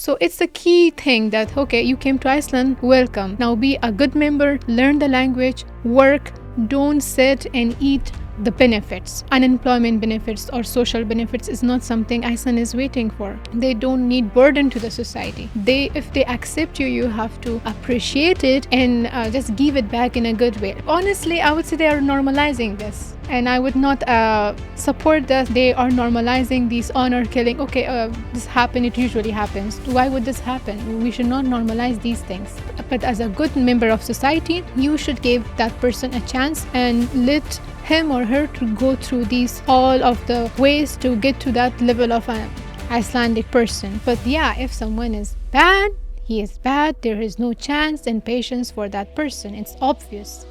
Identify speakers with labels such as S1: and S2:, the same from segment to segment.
S1: So it's a key thing that, okay, you came to Iceland, welcome. Now be a good member, learn the language, work, don't sit and eat the benefits. Unemployment benefits or social benefits is not something Iceland is waiting for. They don't need burden to the society. If they accept you, you have to appreciate it and just give it back in a good way. Honestly, I would say they are normalizing this. And I would not support that they are normalizing these honor killing. Okay, this happened, it usually happens. Why would this happen? We should not normalize these things. But as a good member of society, you should give that person a chance and let him or her to go through all of the ways to get to that level of an Icelandic person. But yeah, if someone is bad, he is bad. There is no chance and patience for that person. It's obvious.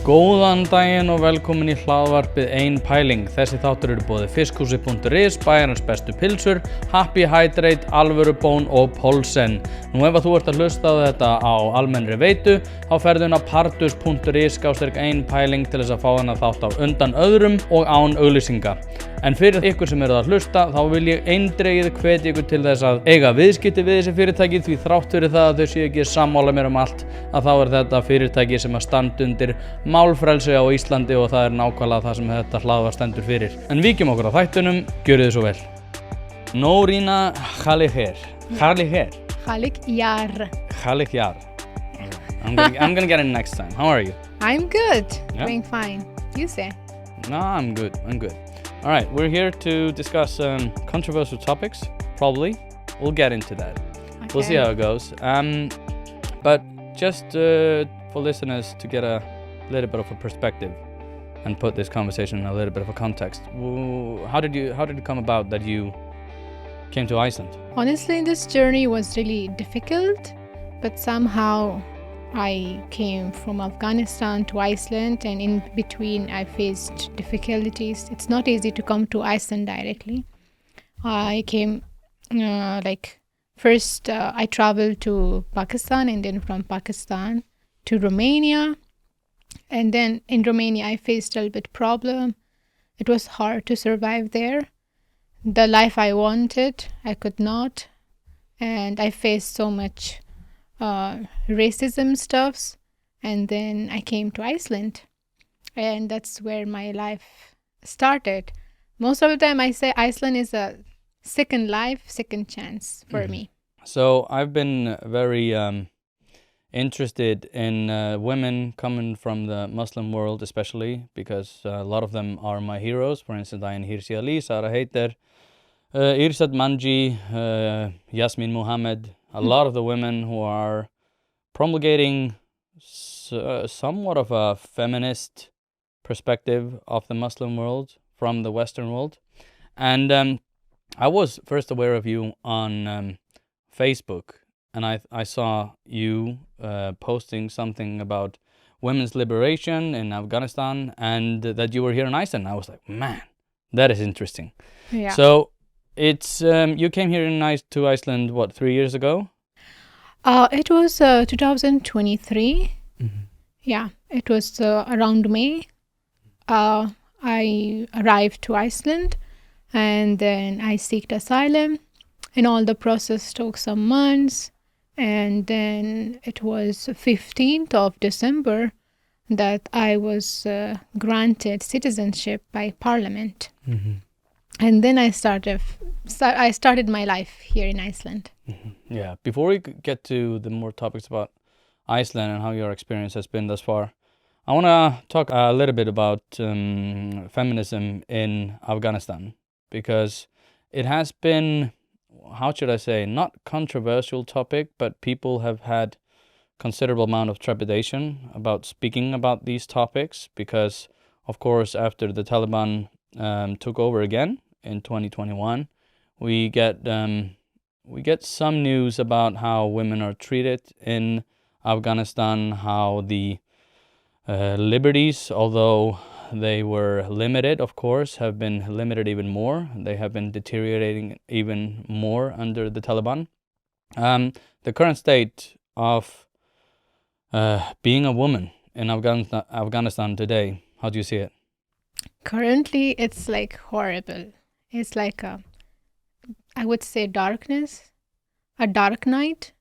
S2: Góðan daginn og velkomin í hlaðvarpið Ein pæling. Þessi þáttur eru boðið fiskhúsi.is, bæjarins bestu pilsur, Happy Hydrate, Alvöru Bón og Polsen. Nú ef þú ert að hlusta á þetta á almennri veitu, þá ferðu inn á partus.is/ein pæling til þess að fá hana þátt á undan öðrum og án auglýsinga. En fyrir ykkur sem eru að hlusta, þá vil ég eindregið hvetja ykkur til þess að eiga viðskipti við þessi fyrirtæki, því þrátt fyrir það að þau séu ekki sammála mér allt, að þá þetta fyrirtæki sem að standa undir málfrelsi á Íslandi og það nákvæmlega það sem þetta hlaðvarp stendur fyrir. En víkjum okkur á þættunum, gjörið þið svo vel. Noorina Khalikyar. Khalikyar. I'm gonna get it next time. How are you?
S1: I'm good.
S2: Yeah?
S1: Doing fine. You say?
S2: No, I'm good. All right, we're here to discuss controversial topics, probably. We'll get into that.
S1: Okay.
S2: We'll see how it goes. But just for listeners to get a little bit of a perspective and put this conversation in a little bit of a context. How did it come about that you came to Iceland?
S1: Honestly, this journey was really difficult, but somehow I came from Afghanistan to Iceland, and in between I faced difficulties. It's not easy to come to Iceland directly. I came first I traveled to Pakistan, and then from Pakistan to Romania. And then in Romania I faced a little bit problem. It was hard to survive there. The life I wanted, I could not. And I faced so much racism stuffs, and then I came to Iceland, and that's where my life started. Most of the time I say Iceland is a second life, second chance for me.
S2: So I've been very interested in women coming from the Muslim world, especially because a lot of them are my heroes. For instance, Dayan Hirsi Ali, Sara Hayter, Irsad Manji, Yasmin Mohammed, a lot of the women who are promulgating somewhat of a feminist perspective of the Muslim world from the Western world. And I was first aware of you on Facebook, and I saw you posting something about women's liberation in Afghanistan and that you were here in Iceland. I was like, man, that is interesting.
S1: Yeah.
S2: So it's you came here to Iceland, what, 3 years ago?
S1: It was 2023.
S2: Mm-hmm.
S1: Yeah, it was around May. I arrived to Iceland, and then I sought asylum, and all the process took some months. And then it was 15th of December that I was granted citizenship by Parliament.
S2: Mm-hmm.
S1: And then I started my life here in Iceland.
S2: Mm-hmm. Yeah. Before we get to the more topics about Iceland and how your experience has been thus far, I want to talk a little bit about feminism in Afghanistan, because it has been, how should I say, not controversial topic, but people have had considerable amount of trepidation about speaking about these topics because, of course, after the Taliban took over again in 2021, we get some news about how women are treated in Afghanistan, how the liberties, although they were limited, of course, have been limited even more. They have been deteriorating even more under the Taliban. The current state of being a woman in Afghanistan today, how do you see it?
S1: Currently, it's like horrible. It's like I would say darkness. a dark night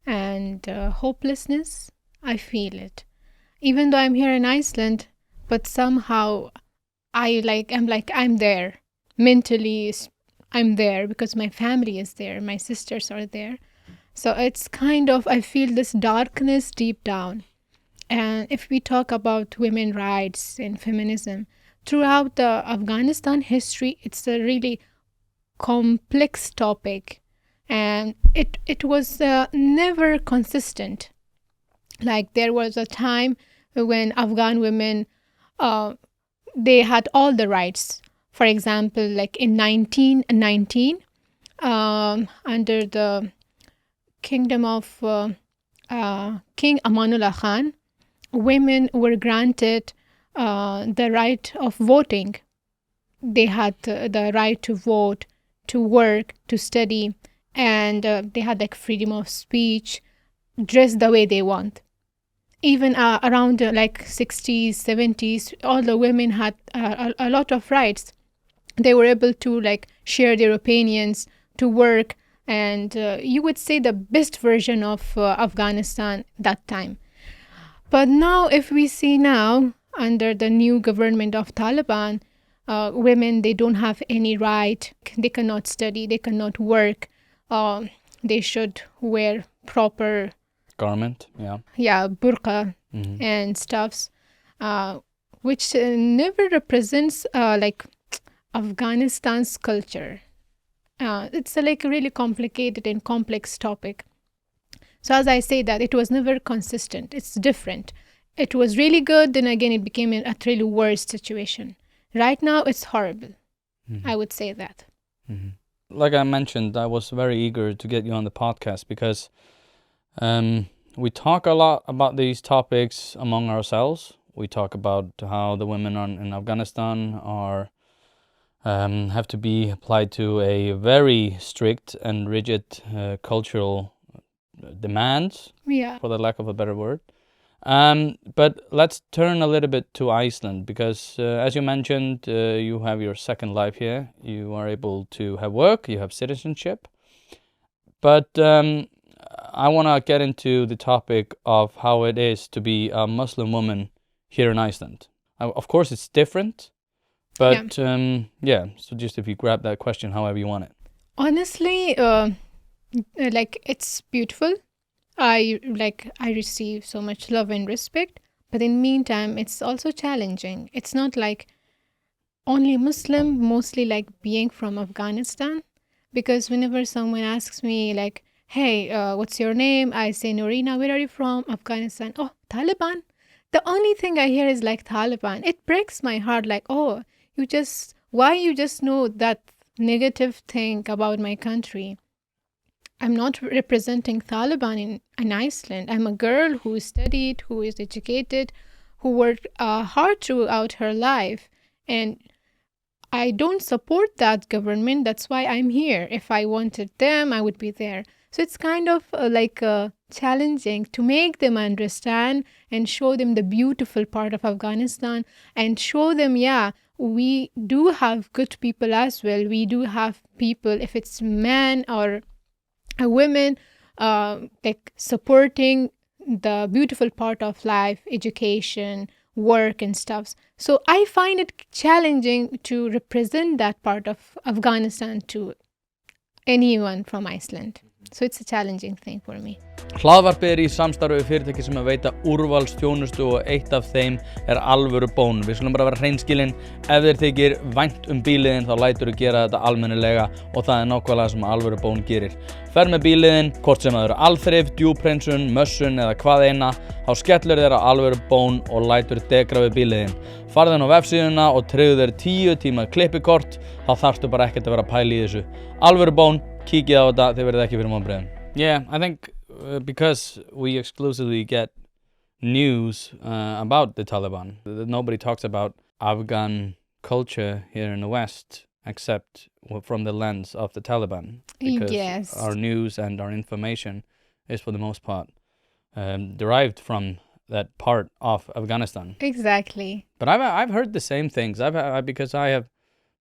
S1: and hopelessness. I feel it. Even though I'm here in Iceland, but somehow I'm there. Mentally, I'm there because my family is there, my sisters are there. So it's kind of, I feel this darkness deep down. And if we talk about women rights and feminism, throughout the Afghanistan history, it's a really complex topic. And it was never consistent. Like there was a time when Afghan women, they had all the rights. For example, like in 1919, under the kingdom of King Amanullah Khan, women were granted the right of voting. They had the right to vote, to work, to study, and they had like freedom of speech, dress the way they want. Even around like 60s, 70s, all the women had a lot of rights. They were able to like share their opinions, to work, and you would say the best version of Afghanistan that time. But now, if we see now, under the new government of Taliban, women, they don't have any right. They cannot study, they cannot work. They should wear proper
S2: Garment,
S1: burqa and stuffs, which never represents like Afghanistan's culture. It's a like really complicated and complex topic. So as I say that it was never consistent. It's different. It was really good, then again it became a really worse situation. Right now it's horrible. I would say that.
S2: Like I mentioned, I was very eager to get you on the podcast because we talk a lot about these topics among ourselves. We talk about how the women in Afghanistan are have to be applied to a very strict and rigid cultural demands, for the lack of a better word. But let's turn a little bit to Iceland because, as you mentioned, you have your second life here. You are able to have work, you have citizenship. But I want to get into the topic of how it is to be a Muslim woman here in Iceland. Of course, it's different. But so just if you grab that question however you want it.
S1: Honestly, like it's beautiful. I receive so much love and respect, but in the meantime it's also challenging. It's not like only Muslim, mostly like being from Afghanistan, because whenever someone asks me like, hey, what's your name? I say Noorina, where are you from? Afghanistan. Oh, Taliban. The only thing I hear is like Taliban. It breaks my heart, like, oh, why you just know that negative thing about my country. I'm not representing Taliban in Iceland. I'm a girl who studied, who is educated, who worked hard throughout her life. And I don't support that government. That's why I'm here. If I wanted them, I would be there. So it's kind of challenging to make them understand and show them the beautiful part of Afghanistan and show them, we do have good people as well. We do have people, if it's men or women, like supporting the beautiful part of life, education, work and stuff. So I find it challenging to represent that part of Afghanistan to anyone from Iceland. So it's a challenging thing for me.
S2: Hlaðvarpið í samstarfi við fyrirtæki sem veita úrvalsþjónustu og eitt af þeim alvöru bón. Við skulum bara vera hreinskilin. Ef þér þykir vænt bíliðin þá lætur þú gera þetta almennilega og það nákvæmlega sem alvöru bón gerir. Ferð með bíliðin, hvort sem það eru alþrif, djúphreinsun, mössun eða hvað eina, þá skellur þér á alvöru bón og lætur degra við bíliðin. Farðu inn á vefsíðuna og tryggðu þér 10 tíma klippikort, þá þarftu bara ekkert að vera að pæla í þessu. Alvöru bón, kíkið á þetta, þið verðið ekki fyrir vonbrigðum. Yeah, I think because we exclusively get news about the Taliban. Nobody talks about Afghan culture here in the West except from the lens of the Taliban. Because our news and our information is for the most part derived from that part of Afghanistan.
S1: Exactly.
S2: But I've heard the same things. Because I have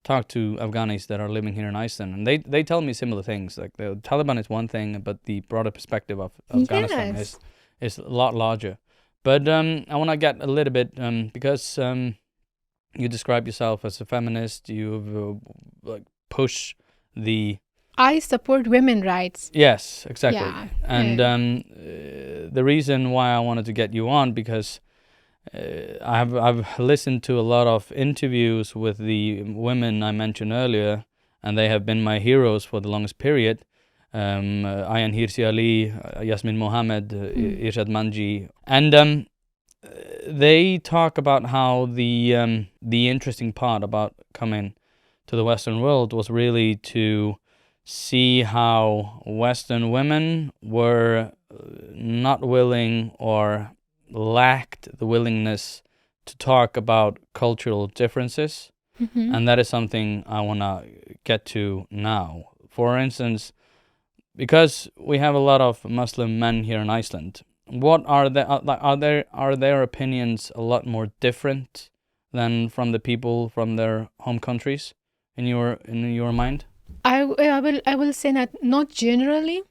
S2: talk to Afghanis that are living here in Iceland, and they tell me similar things. Like the Taliban is one thing, but the broader perspective of Afghanistan is a lot larger. But I want to get a little bit because you describe yourself as a feminist. You like push the.
S1: I support women's rights.
S2: Yes, exactly.
S1: Yeah.
S2: And the reason why I wanted to get you on because I've listened to a lot of interviews with the women I mentioned earlier, and they have been my heroes for the longest period. Ayan Hirsi Ali, Yasmin Mohammed, Irshad Manji, and they talk about how the interesting part about coming to the Western world was really to see how Western women were not willing or lacked the willingness to talk about cultural differences.
S1: Mm-hmm.
S2: And that is something I want to get to now. For instance, because we have a lot of Muslim men here in Iceland, what are their opinions a lot more different than from the people from their home countries in your mind?
S1: I will say that not generally,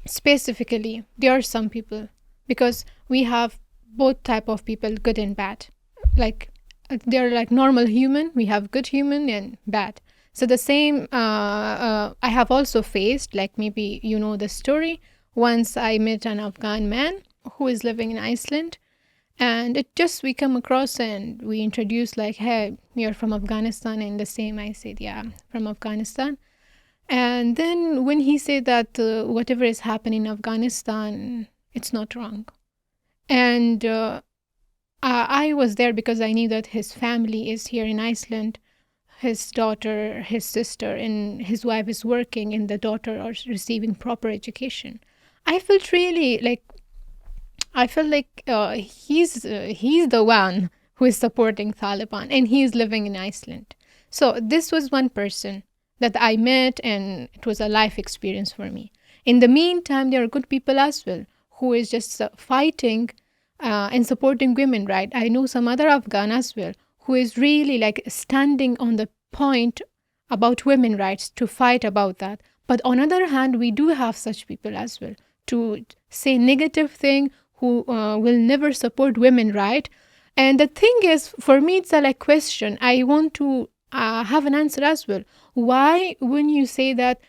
S1: specifically. There are some people, because we have both type of people, good and bad. Like they're like normal human. We have good human and bad. So the same. I have also faced, like maybe you know the story. Once I met an Afghan man who is living in Iceland, and we come across and we introduced like, hey, you're from Afghanistan, and the same I said, yeah, from Afghanistan. And then when he said that whatever is happening in Afghanistan, it's not wrong. And I was there because I knew that his family is here in Iceland. His daughter, his sister, and his wife is working, and the daughter are receiving proper education. I felt like he's the one who is supporting Taliban, and he is living in Iceland. So this was one person that I met, and it was a life experience for me. In the meantime, there are good people as well who is just fighting and supporting women, right? I know some other Afghan as well who is really like standing on the point about women rights to fight about that. But on the other hand, we do have such people as well to say negative thing who will never support women, right? And the thing is, for me, it's a like question. I want to have an answer as well. Why, when you say that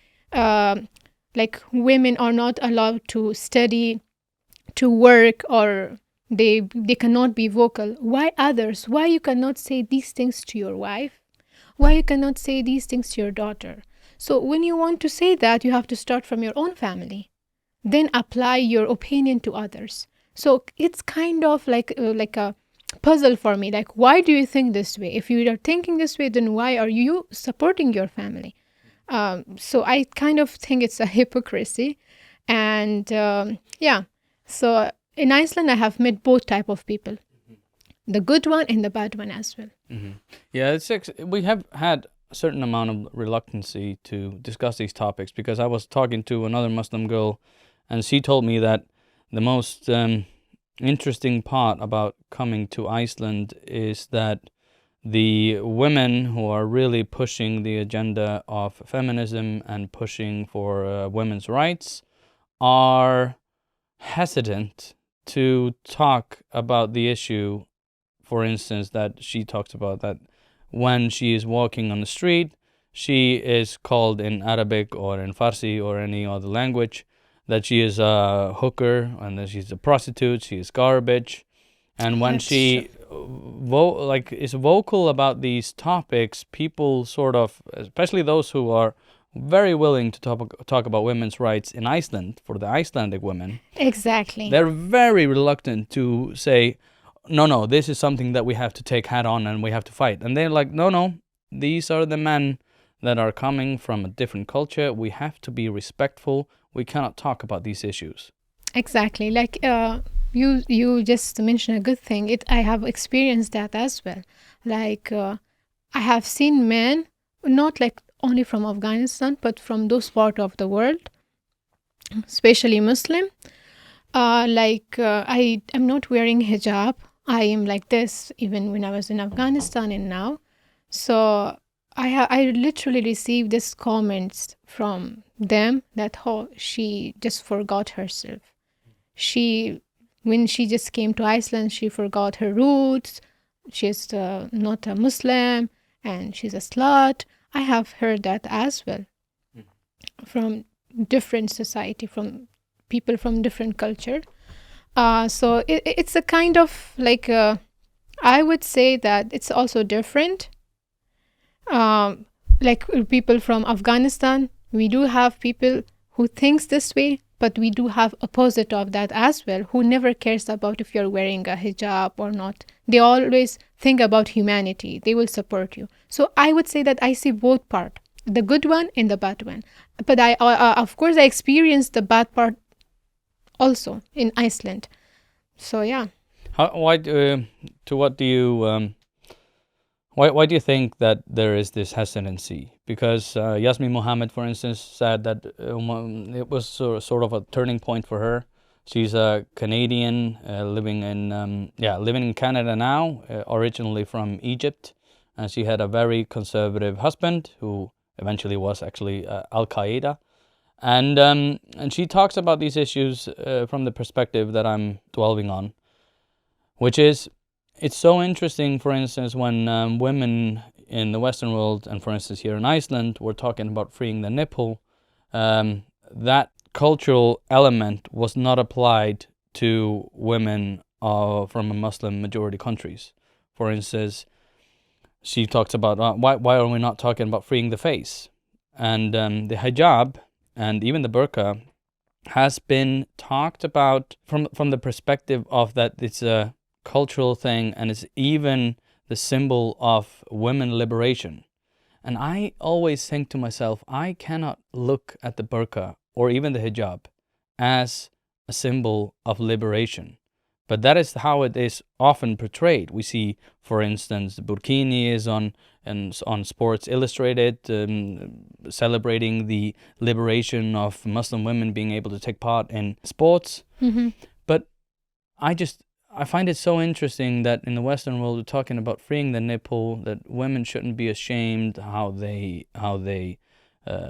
S1: like women are not allowed to study, to work, or they cannot be vocal, why others? Why you cannot say these things to your wife? Why you cannot say these things to your daughter? So when you want to say that, you have to start from your own family, then apply your opinion to others. So it's kind of like a puzzle for me. Like, why do you think this way? If you are thinking this way, then why are you supporting your family? So I kind of think it's a hypocrisy. And yeah, so in Iceland, I have met both type of people, the good one and the bad one as well.
S2: Mm-hmm. Yeah, we have had a certain amount of reluctancy to discuss these topics because I was talking to another Muslim girl, and she told me that the most interesting part about coming to Iceland is that the women who are really pushing the agenda of feminism and pushing for women's rights are hesitant to talk about the issue. For instance, that she talks about that when she is walking on the street, she is called in Arabic or in Farsi or any other language that she is a hooker and that she's a prostitute, she is garbage. And when she is vocal about these topics, people sort of, especially those who are very willing to talk about women's rights in Iceland, for the Icelandic women.
S1: Exactly.
S2: They're very reluctant to say, no, this is something that we have to take head on and we have to fight. And they're like, no, these are the men that are coming from a different culture. We have to be respectful. We cannot talk about these issues.
S1: Exactly. Like you just mentioned a good thing. I have experienced that as well. Like I have seen men, not like only from Afghanistan, but from those parts of the world, especially Muslim. I am not wearing hijab. I am like this even when I was in Afghanistan and now. So I literally received these comments from them that she just forgot herself. When she just came to Iceland, she forgot her roots. She's not a Muslim and she's a slut. I have heard that as well from different society, from people from different culture. So it's a kind of like, I would say that it's also different. Like people from Afghanistan, we do have people who thinks this way, but we do have opposite of that as well, who never cares about if you're wearing a hijab or not. They always think about humanity. They will support you. So I would say that I see both part, the good one and the bad one. But I of course I experienced the bad part also in Iceland. So yeah.
S2: Why do you think that there is this hesitancy? Because Yasmin Mohammed, for instance, said that it was sort of a turning point for her. She's a Canadian living in Canada now, originally from Egypt, and she had a very conservative husband who eventually was actually Al Qaeda, and she talks about these issues from the perspective that I'm dwelling on, which is, it's so interesting, for instance, when women in the Western world, and for instance here in Iceland, were talking about freeing the nipple, that cultural element was not applied to women from a Muslim majority countries. For instance, she talks about why are we not talking about freeing the face? And the hijab and even the burqa has been talked about from the perspective of that it's a cultural thing, and it's even the symbol of women liberation. And I always think to myself, I cannot look at the burqa or even the hijab as a symbol of liberation. But that is how it is often portrayed. We see, for instance, the burkini is on Sports Illustrated, celebrating the liberation of Muslim women being able to take part in sports.
S1: Mm-hmm.
S2: But I find it so interesting that in the Western world we're talking about freeing the nipple, that women shouldn't be ashamed how they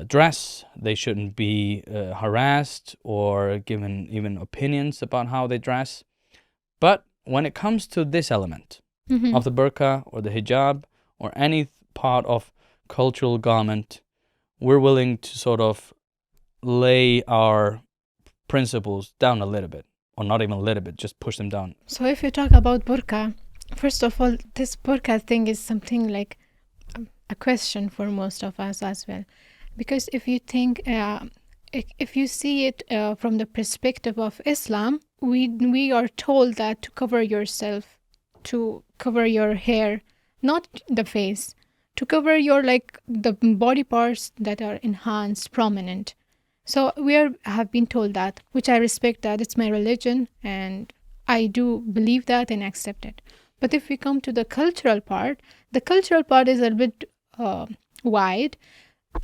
S2: dress. They shouldn't be harassed or given even opinions about how they dress. But when it comes to this element of the burqa or the hijab or any part of cultural garment, we're willing to sort of lay our principles down a little bit. Or not even a little bit, just push them down.
S1: So if you talk about burqa, first of all, this burqa thing is something like a question for most of us as well. Because if you think, if you see it from the perspective of Islam, we are told that to cover yourself, to cover your hair, not the face, to cover your the body parts that are enhanced, prominent. So have been told that, which I respect that. It's my religion and I do believe that and accept it. But if we come to the cultural part is a bit wide.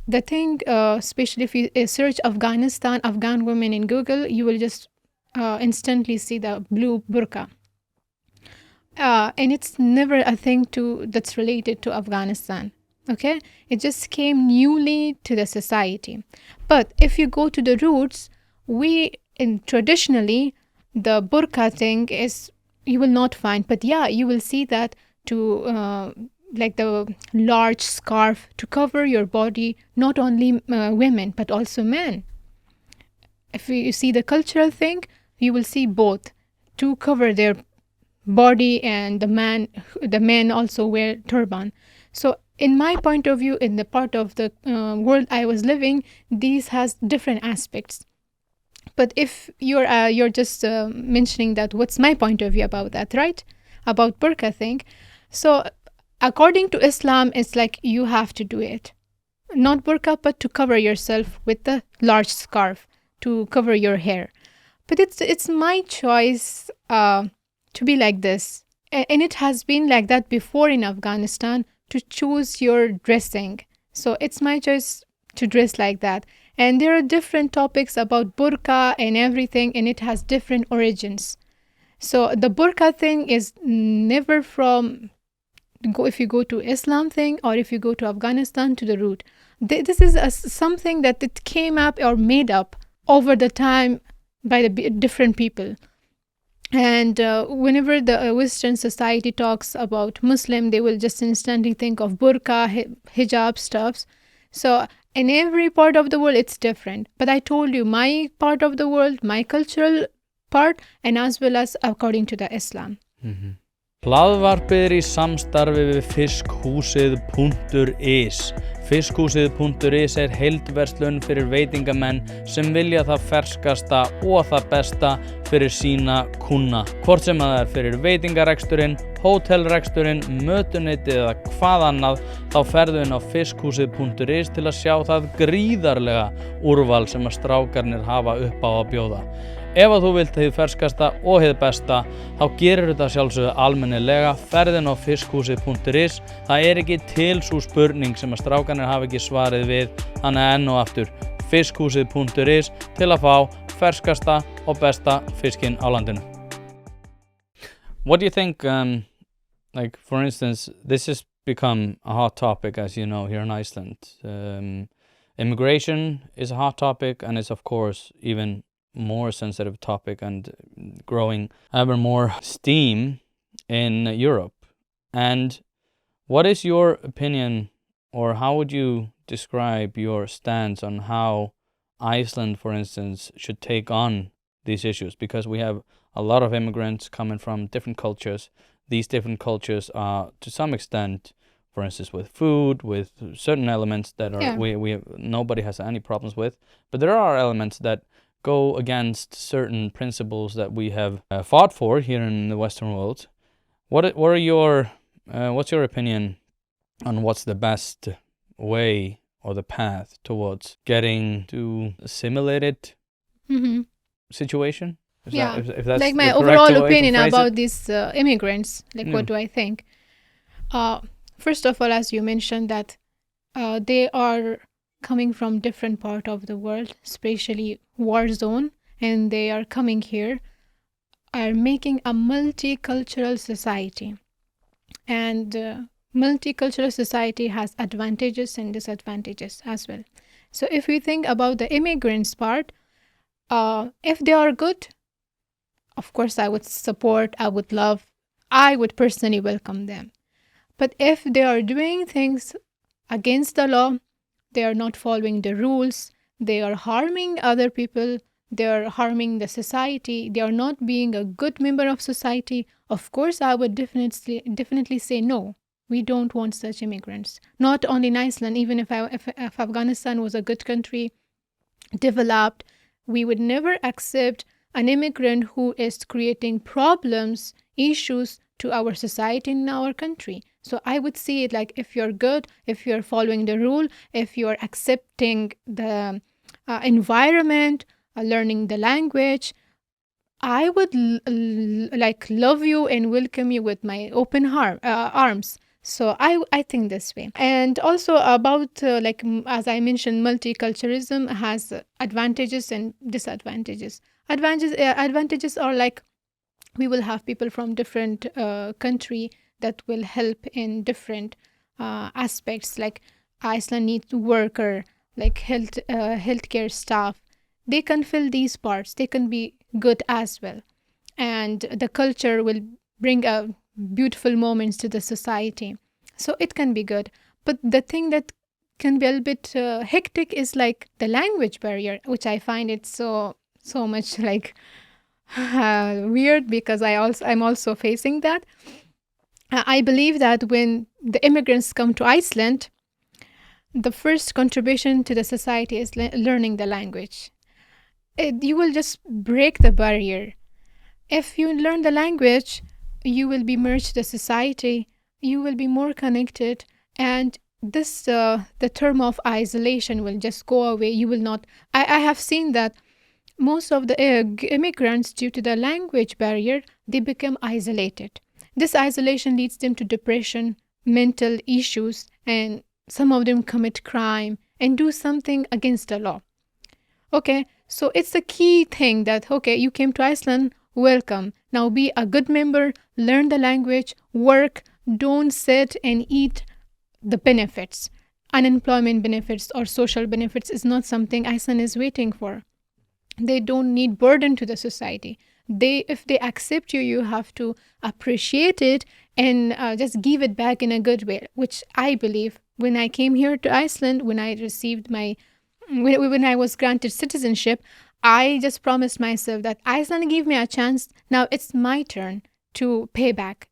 S1: The thing, especially if you search Afghan women in Google, you will just instantly see the blue burqa. And it's never a thing that's related to Afghanistan. Okay, it just came newly to the society. But if you go to the roots, traditionally the burqa thing is, you will not find, but yeah, you will see that to like the large scarf to cover your body, not only women but also men. If you see the cultural thing, you will see both, to cover their body, and the men also wear turban. So in my point of view, in the part of the world I was living, these has different aspects. But if you're just mentioning that, what's my point of view about that, right? About burqa thing. So according to Islam, it's like you have to do it. Not burqa, but to cover yourself with the large scarf, to cover your hair. But it's my choice to be like this. And it has been like that before in Afghanistan, to choose your dressing. So it's my choice to dress like that. And there are different topics about burqa and everything, and it has different origins. So the burqa thing is never from if you go to Islam thing, or if you go to Afghanistan, to the root. This is something that it came up or made up over the time by the different people. And whenever the Western society talks about Muslim, they will just instantly think of burqa, hijab stuffs. So in every part of the world, it's different. But I told you, my part of the world, my cultural part, and as well as according to the Islam.
S2: Hlaðvarpið er í samstarfi við fiskhúsið.is. Fiskhúsið.is er heildverslun fyrir veitingamenn sem vilja það ferskasta og það besta fyrir sína kúnna. Hvort sem það er fyrir veitingareksturinn, hótelreksturinn, mötuneytið eða hvað annað, þá ferðu inn á fiskhúsið.is til að sjá það gríðarlega úrval sem að strákarnir hafa upp á að bjóða. Ef að þú vilt hið ferskasta og hið besta, þá gerir þetta sjálfsögðu almennilega, ferðin á fiskhúsið.is. Það er ekki til sú spurning sem að strákarnir hafa ekki svarið við, þannig enn og aftur fiskhúsið.is til að fá ferskasta og besta fiskinn á landinu. What do you think, like for instance, this has become a hot topic, as you know, here in Iceland. Immigration is a hot topic, and it's of course even more sensitive topic and growing ever more steam in Europe. And what is your opinion, or how would you describe your stance on how Iceland, for instance, should take on these issues? Because we have a lot of immigrants coming from different cultures. These different cultures are, to some extent, for instance, with food, with certain elements that are nobody has any problems with. But there are elements that go against certain principles that we have fought for here in the Western world. What's your opinion on what's the best way or the path towards getting to assimilated situation? If that's
S1: like my
S2: the
S1: overall
S2: way
S1: opinion
S2: to phrase
S1: about
S2: it?
S1: these immigrants, like what do I think? First of all, as you mentioned, that they are coming from different part of the world, especially war zone, and they are coming here, are making a multicultural society. And multicultural society has advantages and disadvantages as well. So if we think about the immigrants part, if they are good, of course I would support, I would love, I would personally welcome them. But if they are doing things against the law, they are not following the rules, they are harming other people, they are harming the society, they are not being a good member of society, of course I would definitely say no. We don't want such immigrants. Not only in Iceland, even if Afghanistan was a good country, developed, we would never accept an immigrant who is creating problems, issues to our society in our country. So I would see it like, if you're good, if you're following the rule, if you're accepting the environment, learning the language, I would like love you and welcome you with my open arms. So I think this way. And also about, like as I mentioned, multiculturalism has advantages and disadvantages. Advantages are like, we will have people from different country that will help in different aspects. Like Iceland needs worker, like healthcare staff. They can fill these parts. They can be good as well. And the culture will bring beautiful moments to the society. So it can be good. But the thing that can be a little bit hectic is like the language barrier, which I find it so much like weird, because I'm also facing that. I believe that when the immigrants come to Iceland, the first contribution to the society is learning the language. You will just break the barrier. If you learn the language, you will be merged to the society, you will be more connected, and this the term of isolation will just go away. You will not. I have seen that most of the immigrants, due to the language barrier, they become isolated. This isolation leads them to depression, mental issues, and some of them commit crime and do something against the law. Okay, so it's the key thing that, okay, you came to Iceland, welcome. Now be a good member, learn the language, work, don't sit and eat the benefits. Unemployment benefits or social benefits is not something Iceland is waiting for. They don't need burden to the society. If they accept you, you have to appreciate it and just give it back in a good way, which I believe when I came here to Iceland, when I received when I was granted citizenship, I just promised myself that Iceland gave me a chance. Now it's my turn to pay back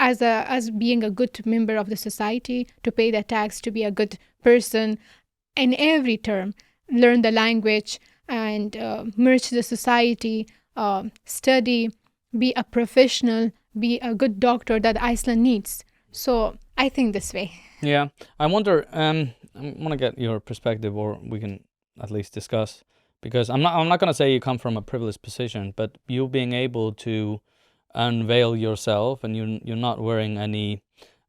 S1: as being a good member of the society, to pay the tax, to be a good person in every term, learn the language and merge the society, study, be a professional, be a good doctor that Iceland needs. So I think this way.
S2: Yeah, I wonder. I want to get your perspective, or we can at least discuss, because I'm not gonna say you come from a privileged position, but you being able to unveil yourself, and you're not wearing any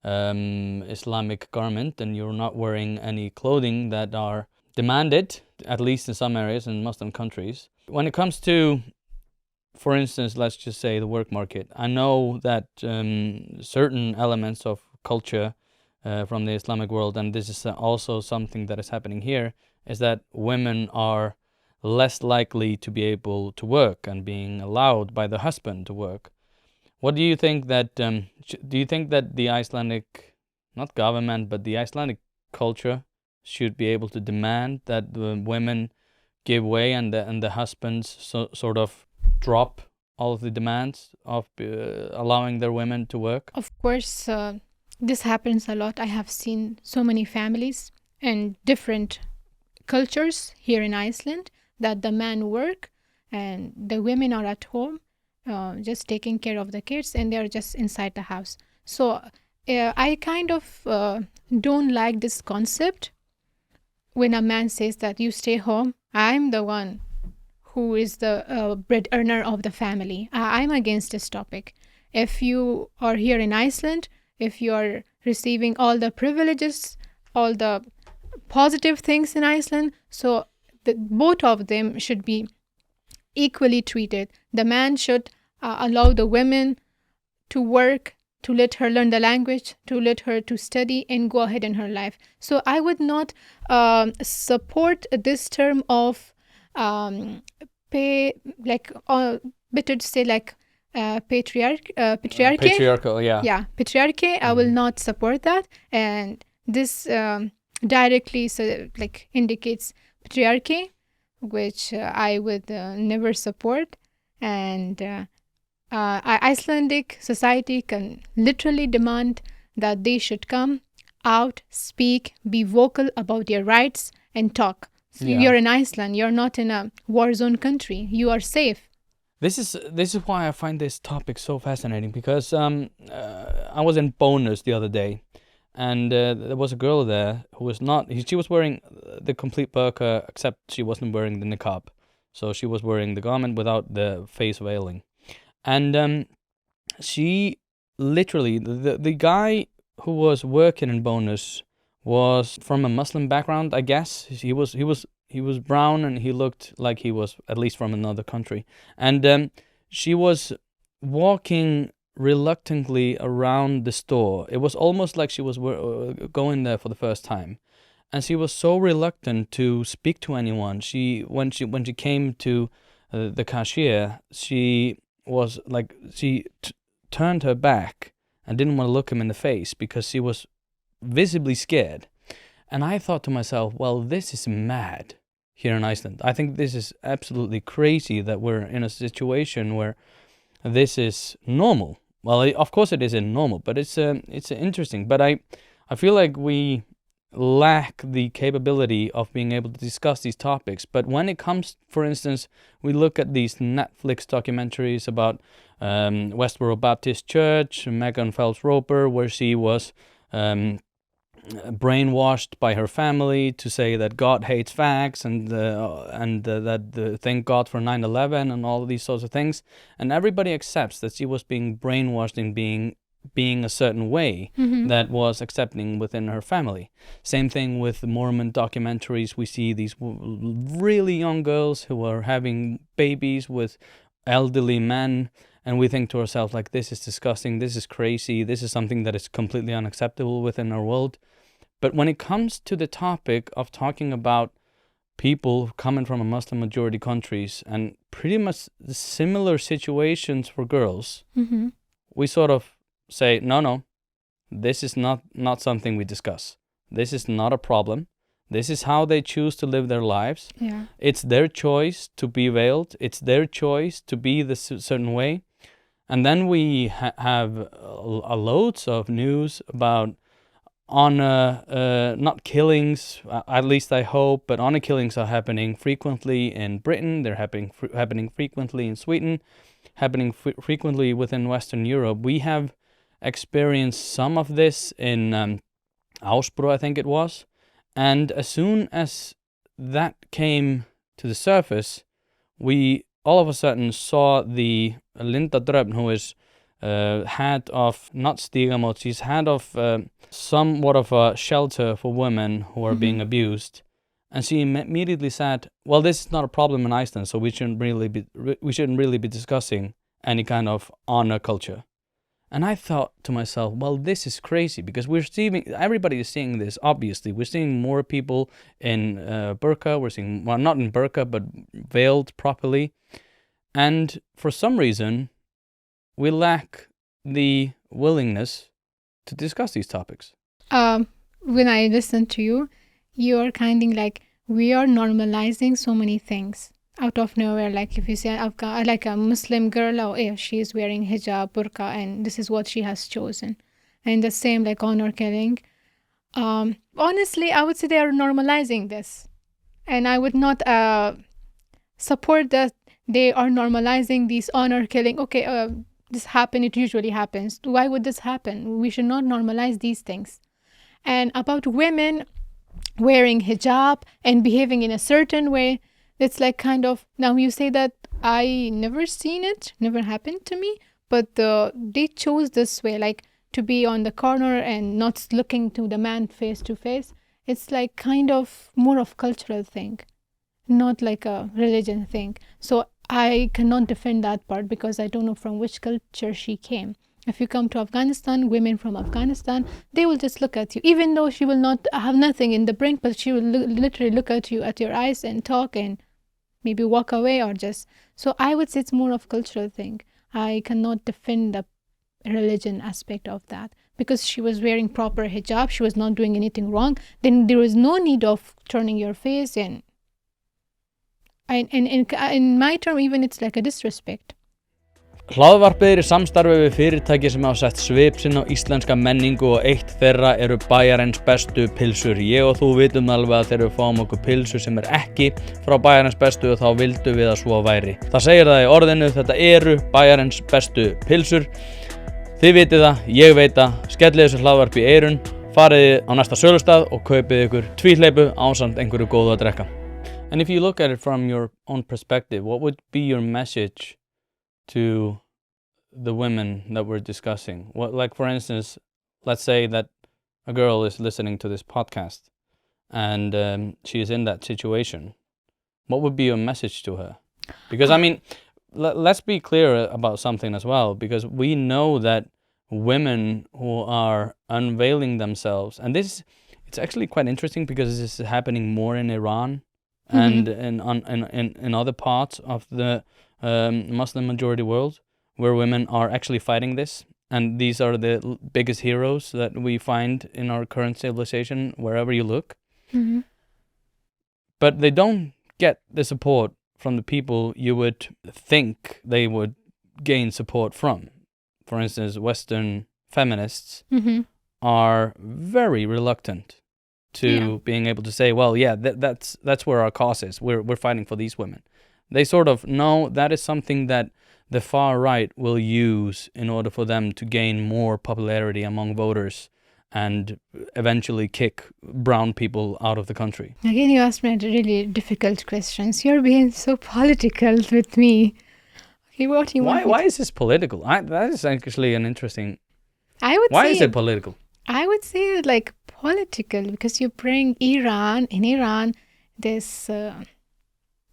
S2: Islamic garment, and you're not wearing any clothing that are demanded, at least in some areas in Muslim countries. When it comes to, for instance, let's just say the work market, I know that certain elements of culture from the Islamic world, and this is also something that is happening here, is that women are less likely to be able to work and being allowed by the husband to work. What do you think that, do you think that the Icelandic, not government, but the Icelandic culture should be able to demand that the women give way and the husbands sort of drop all of the demands of allowing their women to work?
S1: Of course, this happens a lot. I have seen so many families and different cultures here in Iceland that the men work and the women are at home just taking care of the kids, and they're just inside the house. So I kind of don't like this concept when a man says that you stay home. I'm the one who is the bread earner of the family. I'm against this topic. If you are here in Iceland, if you are receiving all the privileges, all the positive things in Iceland, so both of them should be equally treated. The man should allow the women to work, to let her learn the language, to let her to study and go ahead in her life. So I would not support this term of better to say like patriarchy.
S2: Patriarchal, yeah.
S1: Yeah, patriarchy. I will not support that, and this directly indicates patriarchy, which I would never support. And Icelandic society can literally demand that they should come out, speak, be vocal about their rights, and talk. So
S2: Yeah.
S1: You're in Iceland. You're not in a war zone country. You are safe.
S2: This is why I find this topic so fascinating, because I was in Bonus the other day, and there was a girl there who was not. She was wearing the complete burqa, except she wasn't wearing the niqab, so she was wearing the garment without the face veiling, and she literally the guy who was working in Bonus was from a Muslim background, I guess. He was brown, and he looked like he was at least from another country. And she was walking reluctantly around the store. It was almost like she was going there for the first time, and she was so reluctant to speak to anyone. When she came to the cashier, she was like turned her back and didn't want to look him in the face because she was visibly scared. And I thought to myself, well, this is mad here in Iceland. I think this is absolutely crazy that we're in a situation where this is normal. Well, of course it isn't normal, but it's interesting. But I feel like we lack the capability of being able to discuss these topics. But when it comes, for instance, we look at these Netflix documentaries about Westboro Baptist Church, Megan Phelps-Roper, where she was brainwashed by her family to say that God hates facts and thank God for 9/11 and all of these sorts of things, and everybody accepts that she was being brainwashed in being a certain way that was accepting within her family. Same thing with the Mormon documentaries. We see these really young girls who are having babies with elderly men, and we think to ourselves like, this is disgusting, this is crazy, this is something that is completely unacceptable within our world. But when it comes to the topic of talking about people coming from a Muslim majority countries and pretty much similar situations for girls, we sort of say, no, this is not something we discuss. This is not a problem. This is how they choose to live their lives.
S1: Yeah.
S2: It's their choice to be veiled. It's their choice to be this certain way. And then we have loads of news about honor, not killings, at least I hope, but honor killings are happening frequently in Britain. They're happening frequently in Sweden, happening frequently within Western Europe. We have experienced some of this in Ausbro, I think it was. And as soon as that came to the surface, we all of a sudden saw the Linda Dröfn, who is head of, not Stígamót, she's head of somewhat of a shelter for women who are being abused. And she immediately said, well, this is not a problem in Iceland, so we shouldn't really be discussing any kind of honor culture. And I thought to myself, well, this is crazy, because everybody is seeing this, obviously. We're seeing more people in burqa, we're seeing, well, not in burqa, but veiled properly. And for some reason, we lack the willingness to discuss these topics.
S1: When I listen to you, you're kind of like, we are normalizing so many things out of nowhere. Like if you say like a Muslim girl, oh yeah, she is wearing hijab, burqa, and this is what she has chosen. And the same like honor killing. Honestly, I would say they are normalizing this. And I would not support that they are normalizing these honor killing. Okay, this happened, it usually happens. Why would this happen? We should not normalize these things. And about women wearing hijab and behaving in a certain way, it's like kind of, now you say that I never seen it, never happened to me, but they chose this way, like to be on the corner and not looking to the man face to face. It's like kind of more of cultural thing, not like a religion thing. So I cannot defend that part because I don't know from which culture she came. If you come to Afghanistan, women from Afghanistan, they will just look at you, even though she will not have nothing in the brain, but she will literally look at you, at your eyes, and talk and maybe walk away or just. So I would say it's more of cultural thing. I cannot defend the religion aspect of that because she was wearing proper hijab, she was not doing anything wrong. Then there was no need of turning your face, and in my term, even it's like a disrespect.
S2: Hlaðvarpið er í samstarfi við fyrirtæki sem hafa sett svip sinn á íslenska menningu og eitt þeirra eru bæjarins bestu pylsur. Ég og þú vitum alveg að þegar við fáum okkur pylsur sem er ekki frá bæjarins bestu og þá vildum við að svo væri. Það segir það í orðinu, þetta eru bæjarins bestu pylsur. Þið vitið það, ég veit það, skellið þessu hlaðvarp í eyrun, farið á næsta sölustað og kaupið ykkur tvíhleypu ásamt einhverju góðu að drekka. And if you look at it from your own perspective, what would be your message to the women that we're discussing? What, like for instance, let's say that a girl is listening to this podcast and she is in that situation. What would be your message to her? Because I mean, let's be clear about something as well, because we know that women who are unveiling themselves, and this, it's actually quite interesting because this is happening more in Iran and in other parts of the Muslim majority world, where women are actually fighting this, and these are the biggest heroes that we find in our current civilization wherever you look. But they don't get the support from the people you would think they would gain support from. For instance, Western feminists are very reluctant to being able to say, well, yeah, that's where our cause is. We're fighting for these women. They sort of know that is something that the far right will use in order for them to gain more popularity among voters and eventually kick brown people out of the country.
S1: Again, you asked me really difficult questions. You're being so political with me. Okay, what do you want?
S2: Why is this political? That is actually an interesting...
S1: Why
S2: is it political?
S1: I would say like political because you bring Iran. In Iran, this...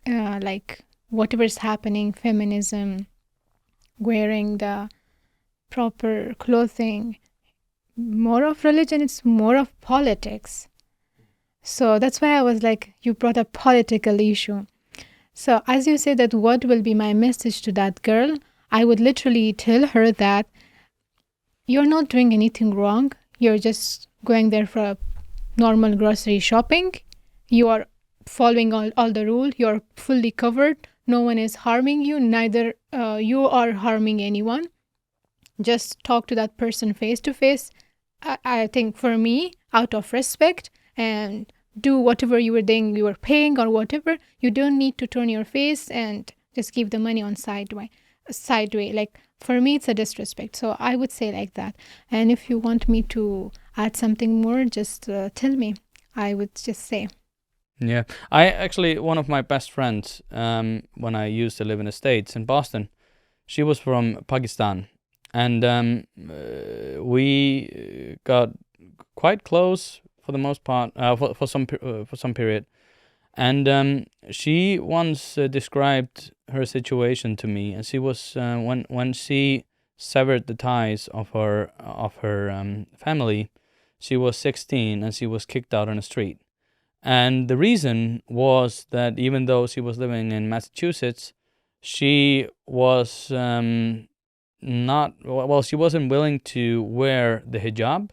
S1: like whatever is happening, feminism, wearing the proper clothing, more of religion, it's more of politics. So that's why I was like, you brought a political issue. So as you say that, what will be my message to that girl? I would literally tell her that you're not doing anything wrong. You're just going there for a normal grocery shopping. You are following all the rules. You're fully covered. No one is harming you. Neither you are harming anyone. Just talk to that person face to face. I think for me, out of respect, and do whatever you were doing, you were paying or whatever. You don't need to turn your face and just give the money on sideway. Like, for me, it's a disrespect. So I would say like that. And if you want me to add something more, just tell me. I would just say.
S2: Yeah, I actually, one of my best friends, when I used to live in the States, in Boston, she was from Pakistan. And we got quite close for the most part, for some period. And she once described her situation to me, and she was when she severed the ties of her family. She was 16 and she was kicked out on the street. And the reason was that even though she was living in Massachusetts, she was she wasn't willing to wear the hijab.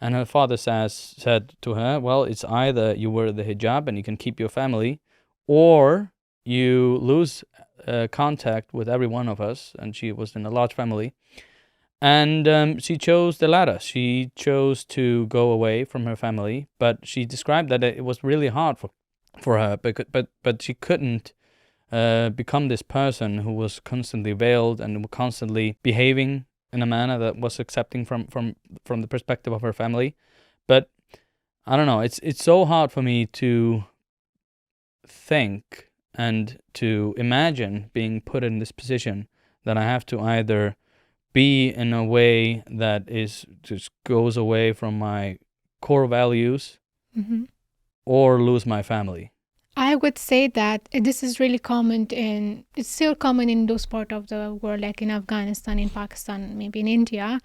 S2: And her father said to her, well, it's either you wear the hijab and you can keep your family, or you lose contact with every one of us. And she was in a large family. And she chose the latter. She chose to go away from her family. But she described that it was really hard for her, but she couldn't become this person who was constantly veiled and constantly behaving in a manner that was accepting from the perspective of her family. But I don't know, it's so hard for me to think and to imagine being put in this position that I have to either be in a way that is just goes away from my core values,
S1: Mm-hmm.
S2: or lose my family.
S1: I would say that this is really common it's still common in those parts of the world, like in Afghanistan, in Pakistan, maybe in India.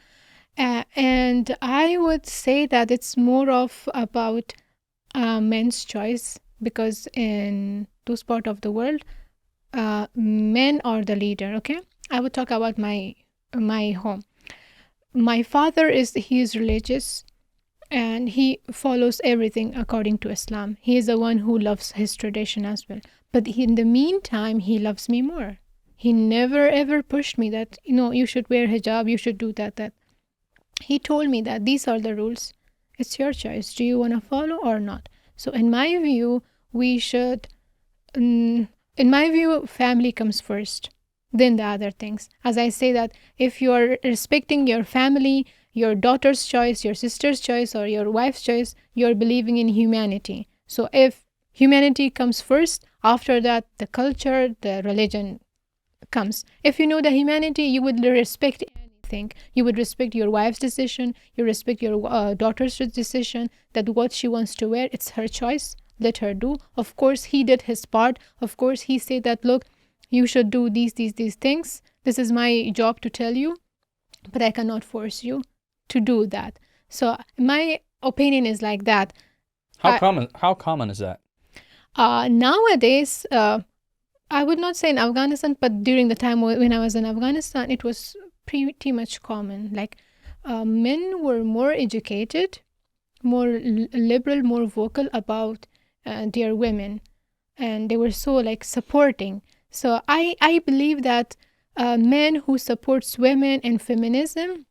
S1: And I would say that it's more of about men's choice, because in those parts of the world, men are the leader, okay? I would talk about my home. My father he is religious, and he follows everything according to Islam. He is the one who loves his tradition as well. But in the meantime, he loves me more. He never ever pushed me that, you should wear hijab, you should do that. He told me that these are the rules. It's your choice. Do you want to follow or not? So in my view, family comes first, then the other things. As I say that if you are respecting your family, your daughter's choice, your sister's choice, or your wife's choice, you're believing in humanity. So if humanity comes first, after that, the culture, the religion comes. If you know the humanity, you would respect anything. You would respect your wife's decision, you respect your daughter's decision, that what she wants to wear, it's her choice. Let her do. Of course, he did his part. Of course, he said that, look, you should do these things. This is my job to tell you, but I cannot force you to do that. So my opinion is like that.
S2: How common is that?
S1: Nowadays, I would not say in Afghanistan, but during the time when I was in Afghanistan, it was pretty much common. Like, men were more educated, more liberal, more vocal about their women, and they were so like supporting. So I believe that men who supports women and feminism,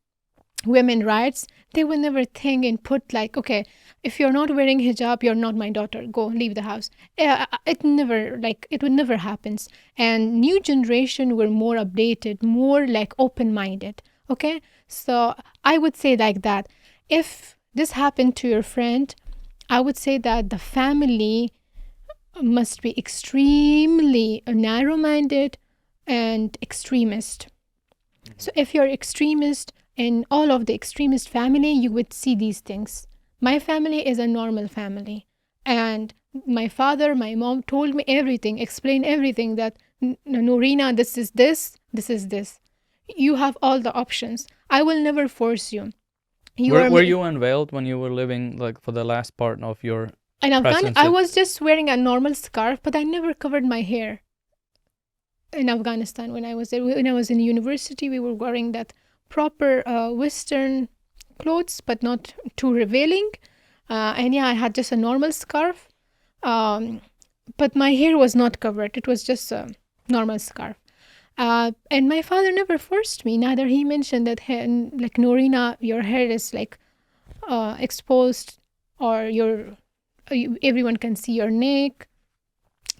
S1: women rights, they will never think and put like, okay, if you're not wearing hijab, you're not my daughter, go leave the house. It would never happens. And new generation were more updated, more like open-minded. Okay, so I would say like that. If this happened to your friend, I would say that the family must be extremely narrow-minded and extremist. So if you're extremist, in all of the extremist family, you would see these things. My family is a normal family, and my father, my mom told me everything, explained everything, that Noorina, this is this is this. You have all the options. I will never force you.
S2: Were you unveiled when you were living, like, for the last part of your
S1: in Afghan,
S2: presence?
S1: I was just wearing a normal scarf, but I never covered my hair. In Afghanistan, when I was there, when I was in university, we were wearing that proper Western clothes, but not too revealing. And yeah, I had just a normal scarf, but my hair was not covered. It was just a normal scarf. And my father never forced me. Neither he mentioned that, like, Noorina, your hair is like exposed, or everyone can see your neck.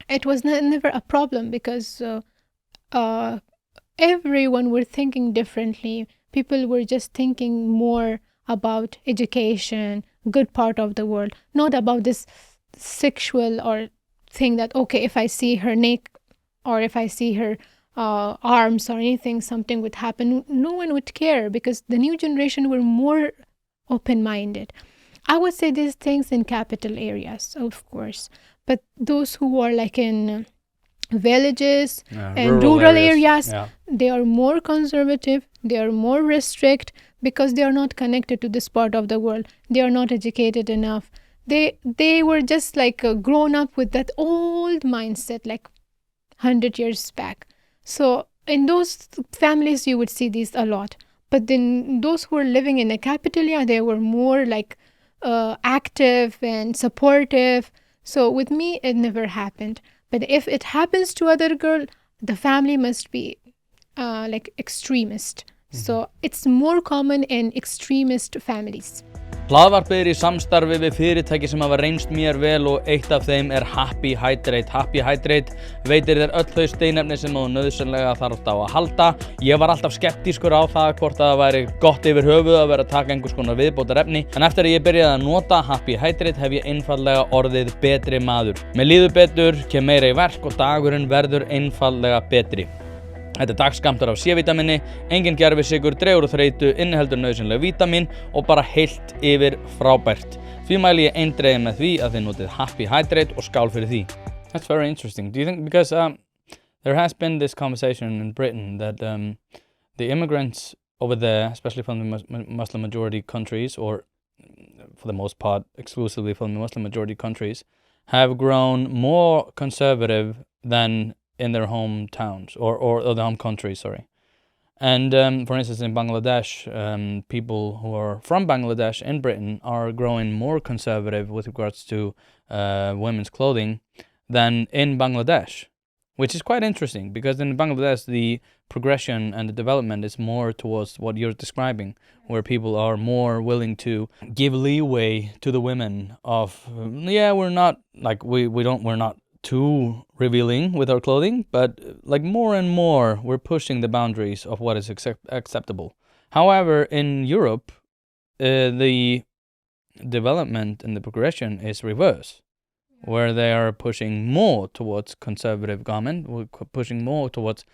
S1: It was never a problem, because everyone were thinking differently. People were just thinking more about education, good part of the world, not about this sexual or thing that, okay, if I see her neck or if I see her arms or anything, something would happen. No one would care, because the new generation were more open-minded. I would say these things in capital areas, of course, but those who are like in villages and rural areas, they are more conservative, they are more restrict, because they are not connected to this part of the world. They are not educated enough. They were just like grown up with that old mindset, like 100 years back. So in those families you would see these a lot. But then those who are living in the capital, yeah, they were more like active and supportive. So with me, it never happened. But if it happens to other girl, the family must be like extremist. So it's more common in extremist families.
S2: Hlaðvarpið er í samstarfi við fyrirtæki sem hafa reynst mér vel og eitt af þeim er Happy Hydrate. Happy Hydrate veitir þér öll þau steinefni sem þú nauðsynlega þarft á að halda. Ég var alltaf skeptískur á það hvort það væri gott yfir höfuð að vera að taka einhvers konar viðbótarefni, en eftir að ég byrjaði að nota Happy Hydrate hef ég einfaldlega orðið betri maður. Mér líður betur, kem meira í verk og dagurinn verður einfaldlega betri. Þetta er dagskammtur af C-vítamini, engin gervisykur, dregur úr þreytu, inniheldur nauðsynleg vítamin og bara heilt yfir frábært. Því mæli ég eindregið með því að þið notið Happy Hydrate og skál fyrir því. That's very interesting. Do you think, because there has been this conversation in Britain that the immigrants over there, especially from the Muslim majority countries, or for the most part exclusively from the Muslim majority countries, have grown more conservative than in their hometowns or the home countries, sorry. And for instance, in Bangladesh, people who are from Bangladesh in Britain are growing more conservative with regards to women's clothing than in Bangladesh, which is quite interesting, because in Bangladesh the progression and the development is more towards what you're describing, where people are more willing to give leeway to the women of, yeah, we're not like we're not too revealing with our clothing, but like more and more we're pushing the boundaries of what is acceptable. However, in Europe, the development and the progression is reverse, where they are pushing more towards conservative garment, pushing more towards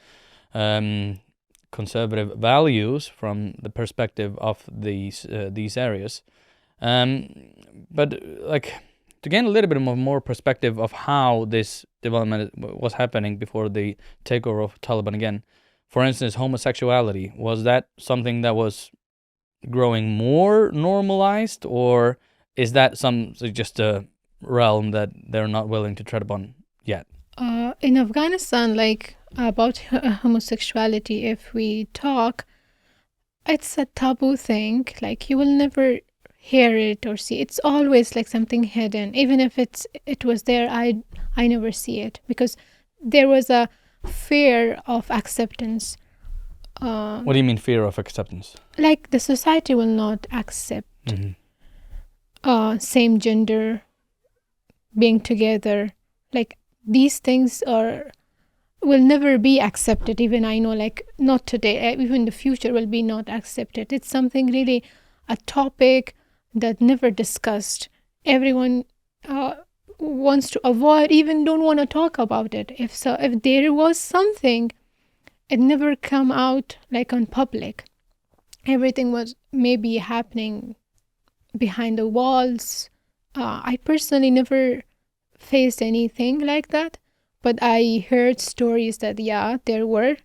S2: conservative values from the perspective of these areas. But like, to gain a little bit more perspective of how this development was happening before the takeover of Taliban again. For instance, homosexuality, was that something that was growing more normalized, or is that just a realm that they're not willing to tread upon yet?
S1: In Afghanistan, like, about homosexuality, if we talk, it's a taboo thing. Like, you will never hear it or see. It's always like something hidden. Even if it was there, I never see it, because there was a fear of acceptance.
S2: What do you mean, fear of acceptance?
S1: Like, the society will not accept same gender being together. Like, these things will never be accepted. Even I know, like, not today, even the future will be not accepted. It's something really, a topic that never discussed. Everyone wants to avoid, even don't want to talk about it. If there was something, it never come out like on public. Everything was maybe happening behind the walls. I personally never faced anything like that, but I heard stories that, yeah, there were.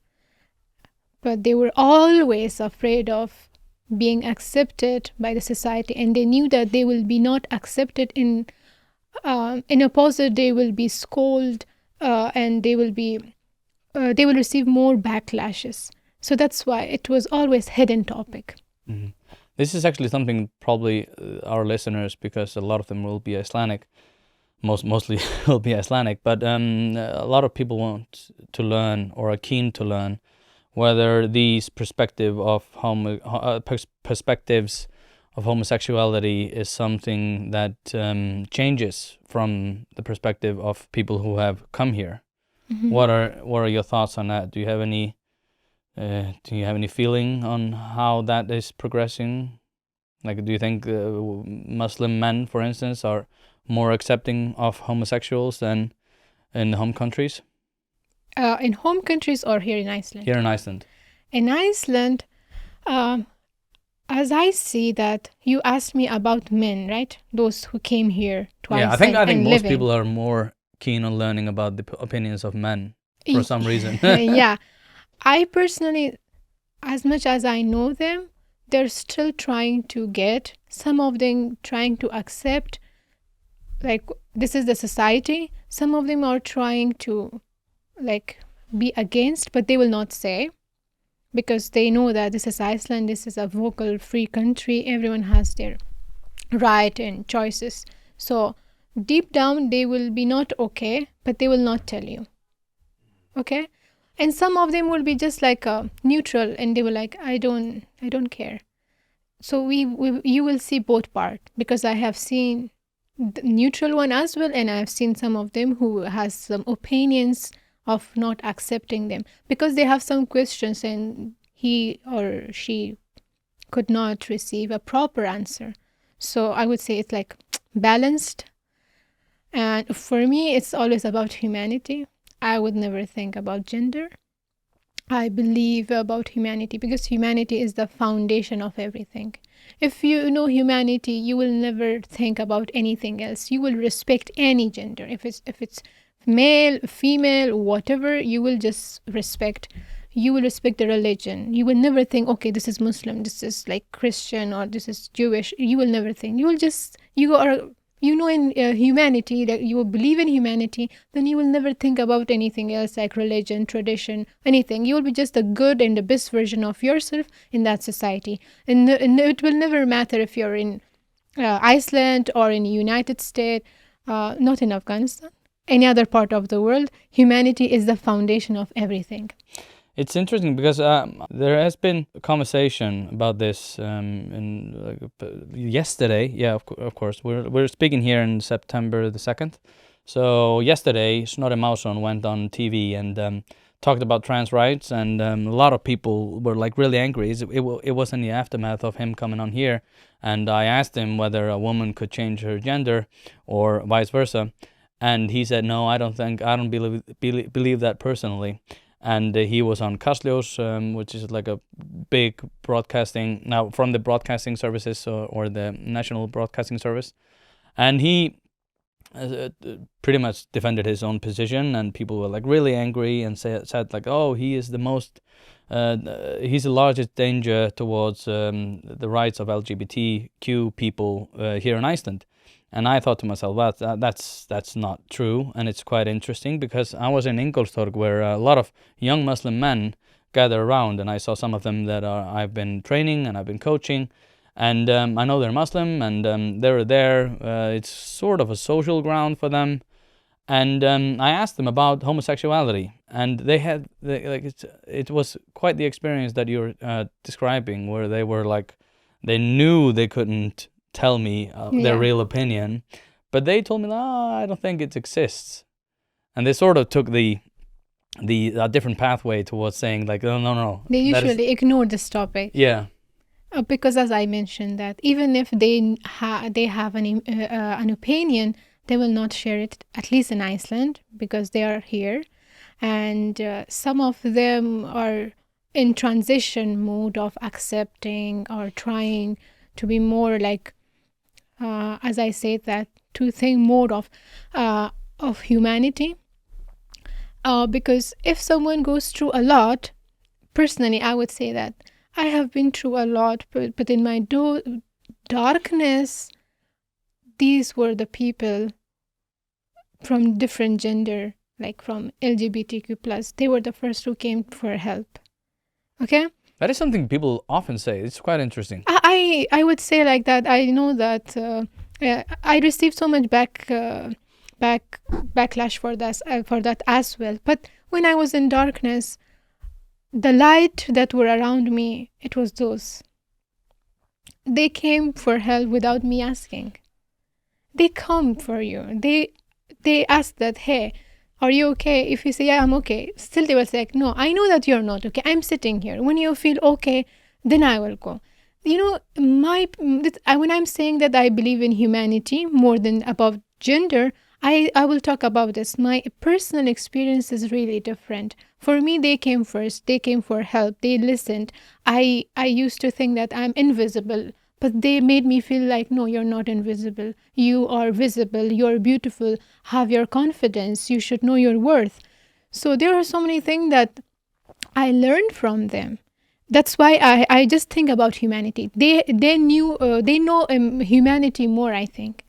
S1: but they were always afraid of being accepted by the society, and they knew that they will be not accepted in opposite. They will be scolded, and they will receive more backlashes. So that's why it was always hidden topic.
S2: Mm-hmm. This is actually something probably our listeners, because a lot of them will be Icelandic, mostly will be Icelandic, but a lot of people want to learn or are keen to learn whether these perspectives of homosexuality is something that changes from the perspective of people who have come here. Mm-hmm. What are your thoughts on that? Do you have any feeling on how that is progressing? Like, do you think Muslim men, for instance, are more accepting of homosexuals than in home countries?
S1: In home countries or here in Iceland?
S2: Here in Iceland.
S1: In Iceland, as I see that, you asked me about men, right? Those who came here to Iceland.
S2: I think most people are more keen on learning about the opinions of men for some reason.
S1: Yeah. I personally, as much as I know them, they're still trying to some of them trying to accept, like, this is the society. Some of them are trying to, like, be against, but they will not say, because they know that this is Iceland, this is a vocal free country, everyone has their right and choices. So deep down they will be not okay, but they will not tell you. Okay? And some of them will be just like neutral, and they will like, I don't care. So you will see both parts, because I have seen the neutral one as well, and I have seen some of them who has some opinions of not accepting them because they have some questions and he or she could not receive a proper answer. So I would say it's like balanced. And for me, it's always about humanity. I would never think about gender. I believe about humanity because humanity is the foundation of everything. If you know humanity, you will never think about anything else. You will respect any gender. If it's male, female, whatever, you will just respect. You will respect the religion. You will never think, okay, this is Muslim, this is like Christian, or this is Jewish. You will never think. You will just, you know in humanity, that you will believe in humanity, then you will never think about anything else like religion, tradition, anything. You will be just the good and the best version of yourself in that society. And it will never matter if you're in Iceland or in the United States, not in Afghanistan, any other part of the world. Humanity is the foundation of everything.
S2: It's interesting because there has been a conversation about this yesterday. Yeah, of course. We're speaking here in September the 2nd. So yesterday, Snorri Másson went on TV and talked about trans rights, and a lot of people were like really angry. It was in the aftermath of him coming on here, and I asked him whether a woman could change her gender or vice versa, and he said no. I don't believe that personally. And he was on Kastljós, which is like a big broadcasting, now from the broadcasting services or the National Broadcasting Service. And he pretty much defended his own position, and people were like really angry and said like, oh, he is the most, he's the largest danger towards the rights of LGBTQ people here in Iceland. And I thought to myself, that's not true, and it's quite interesting because I was in Ingólfstorg where a lot of young Muslim men gather around, and I saw some of them that I've been training and I've been coaching, and I know they're Muslim, and they're there. It's sort of a social ground for them, and I asked them about homosexuality, and it was quite the experience that you're describing, where they were like, they knew they couldn't tell me their real opinion, but they told me, no, I don't think it exists. And they sort of took the different pathway towards saying like, no.
S1: They usually ignore this topic.
S2: Yeah.
S1: Because as I mentioned, that even if they have an opinion, they will not share it, at least in Iceland, because they are here. And some of them are in transition mode of accepting or trying to be more like, as I say, that to think more of humanity, because if someone goes through a lot, personally, I would say that I have been through a lot, but in my darkness, these were the people from different gender, like from LGBTQ plus. They were the first who came for help. Okay?
S2: That is something people often say. It's quite interesting.
S1: I would say like that. I know that I received so much backlash for that as well. But when I was in darkness, the light that were around me, it was those. They came for help without me asking. They come for you. They ask that, hey, are you okay? If you say, yeah, I'm okay, still they will say, like, no, I know that you're not okay. I'm sitting here. When you feel okay, then I will go. You know, when I'm saying that I believe in humanity more than above gender, I will talk about this. My personal experience is really different. For me, they came first. They came for help. They listened. I used to think that I'm invisible, but they made me feel like, no, you're not invisible. You are visible. You're beautiful. Have your confidence. You should know your worth. So there are so many things that I learned from them. That's why I just think about humanity. They know humanity more, I think.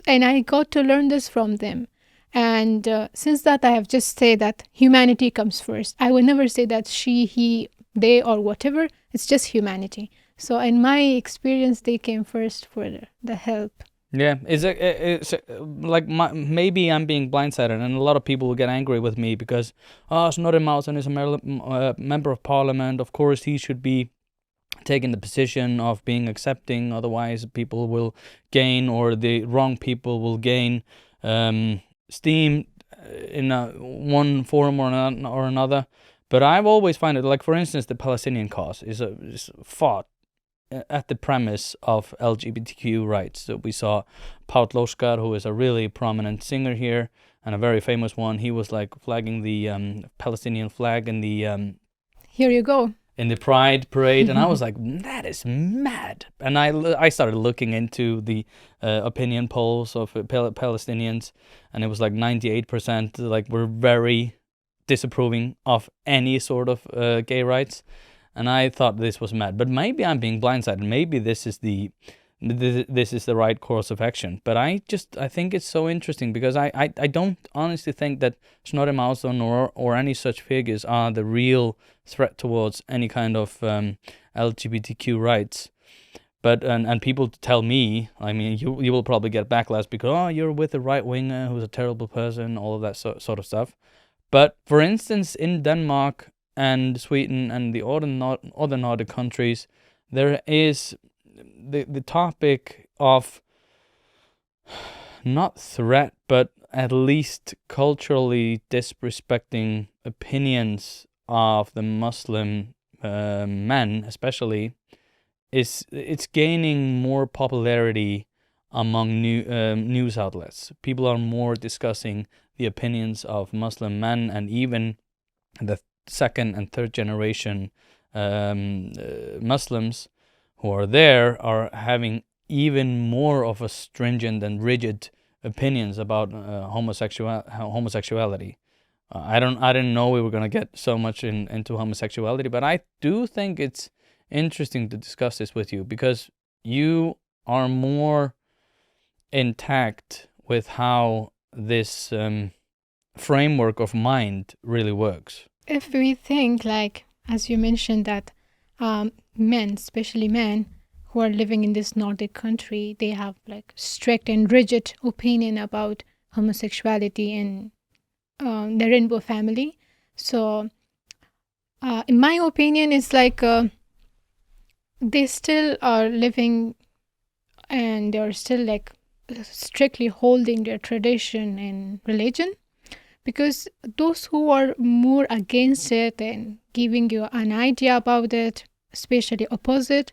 S1: And I got to learn this from them. And since that, I have just said that humanity comes first. I will never say that she, he, they, or whatever. It's just humanity. So in my experience, they came first for the help.
S2: Yeah, it's like maybe I'm being blindsided, and a lot of people will get angry with me because, Snorri Másson is a member of parliament. Of course, he should be taking the position of being accepting. Otherwise, people will gain, or the wrong people will gain steam in one form or another. But I've always found it, like, for instance, the Palestinian cause is fought at the premise of LGBTQ rights. So we saw Páll Óskar, who is a really prominent singer here and a very famous one. He was like flagging the Palestinian flag in the
S1: here you go
S2: in the Pride parade, and I was like, that is mad. And I started looking into the opinion polls of Palestinians, and it was like 98% like were very disapproving of any sort of gay rights. And I thought this was mad, but maybe I'm being blindsided. Maybe this is the right course of action. But I think it's so interesting because I don't honestly think that Snorri Másson or any such figures are the real threat towards any kind of LGBTQ rights. But and people tell me, I mean, you will probably get backlash because you're with a right winger who's a terrible person, all of that sort of stuff. But for instance, in Denmark and Sweden and the other Nordic countries, there is the topic of not threat, but at least culturally disrespecting opinions of the Muslim men, especially, it's gaining more popularity among news outlets. People are more discussing the opinions of Muslim men, and even the second and third generation Muslims who are there are having even more of a stringent and rigid opinions about homosexuality. I didn't know we were going to get so much into homosexuality, but I do think it's interesting to discuss this with you because you are more intact with how this framework of mind really works.
S1: If we think, like, as you mentioned, that men, especially men who are living in this Nordic country, they have like strict and rigid opinion about homosexuality and the rainbow family. So in my opinion, it's like they still are living and they're still like strictly holding their tradition and religion. Because those who are more against it and giving you an idea about it, especially opposite,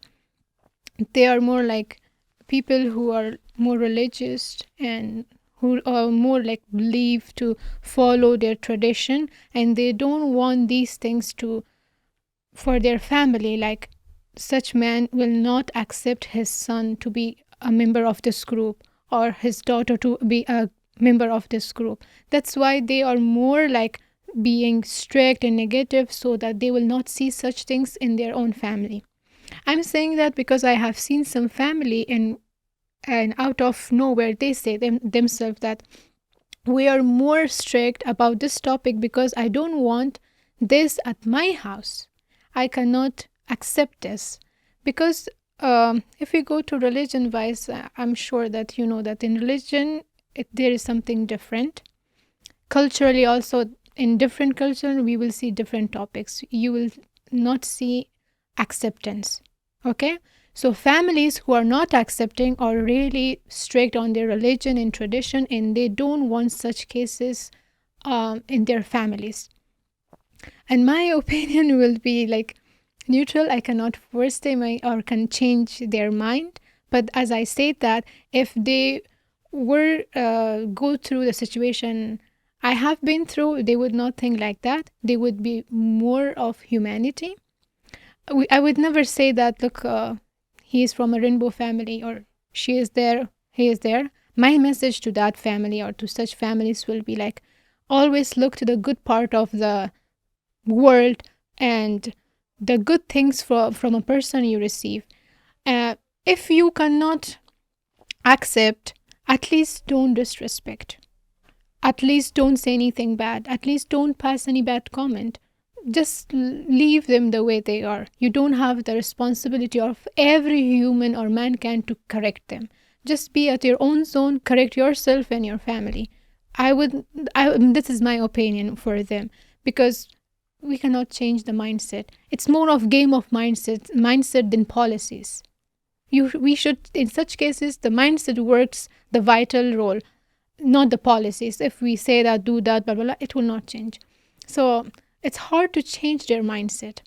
S1: they are more like people who are more religious and who are more like believe to follow their tradition, and they don't want these things for their family. Like, such man will not accept his son to be a member of this group or his daughter to be a member of this group. That's why they are more like being strict and negative so that they will not see such things in their own family. I'm saying that because I have seen some family and out of nowhere they say themselves that we are more strict about this topic because I don't want this at my house. I cannot accept this. Because if we go to religion wise, I'm sure that you know that in religion there is something different. Culturally also, in different culture we will see different topics. You will not see acceptance. Okay? So families who are not accepting are really strict on their religion and tradition, and they don't want such cases in their families. And my opinion will be like neutral. I cannot force them or can change their mind. But as I said that, if they were go through the situation I have been through, they would not think like that. They would be more of humanity. I would never say that, look, he is from a rainbow family or she is there, he is there. My message to that family or to such families will be like, always look to the good part of the world and the good things from a person you receive. If you cannot accept, at least don't disrespect. At least don't say anything bad. At least don't pass any bad comment. Just leave them the way they are. You don't have the responsibility of every human or mankind to correct them. Just be at your own zone, correct yourself and your family. This is my opinion for them, because we cannot change the mindset. It's more of game of mindset than policies. We should, in such cases, the mindset works the vital role, not the policies. If we say that, do that, blah, blah, blah, it will not change. So it's hard to change their mindset.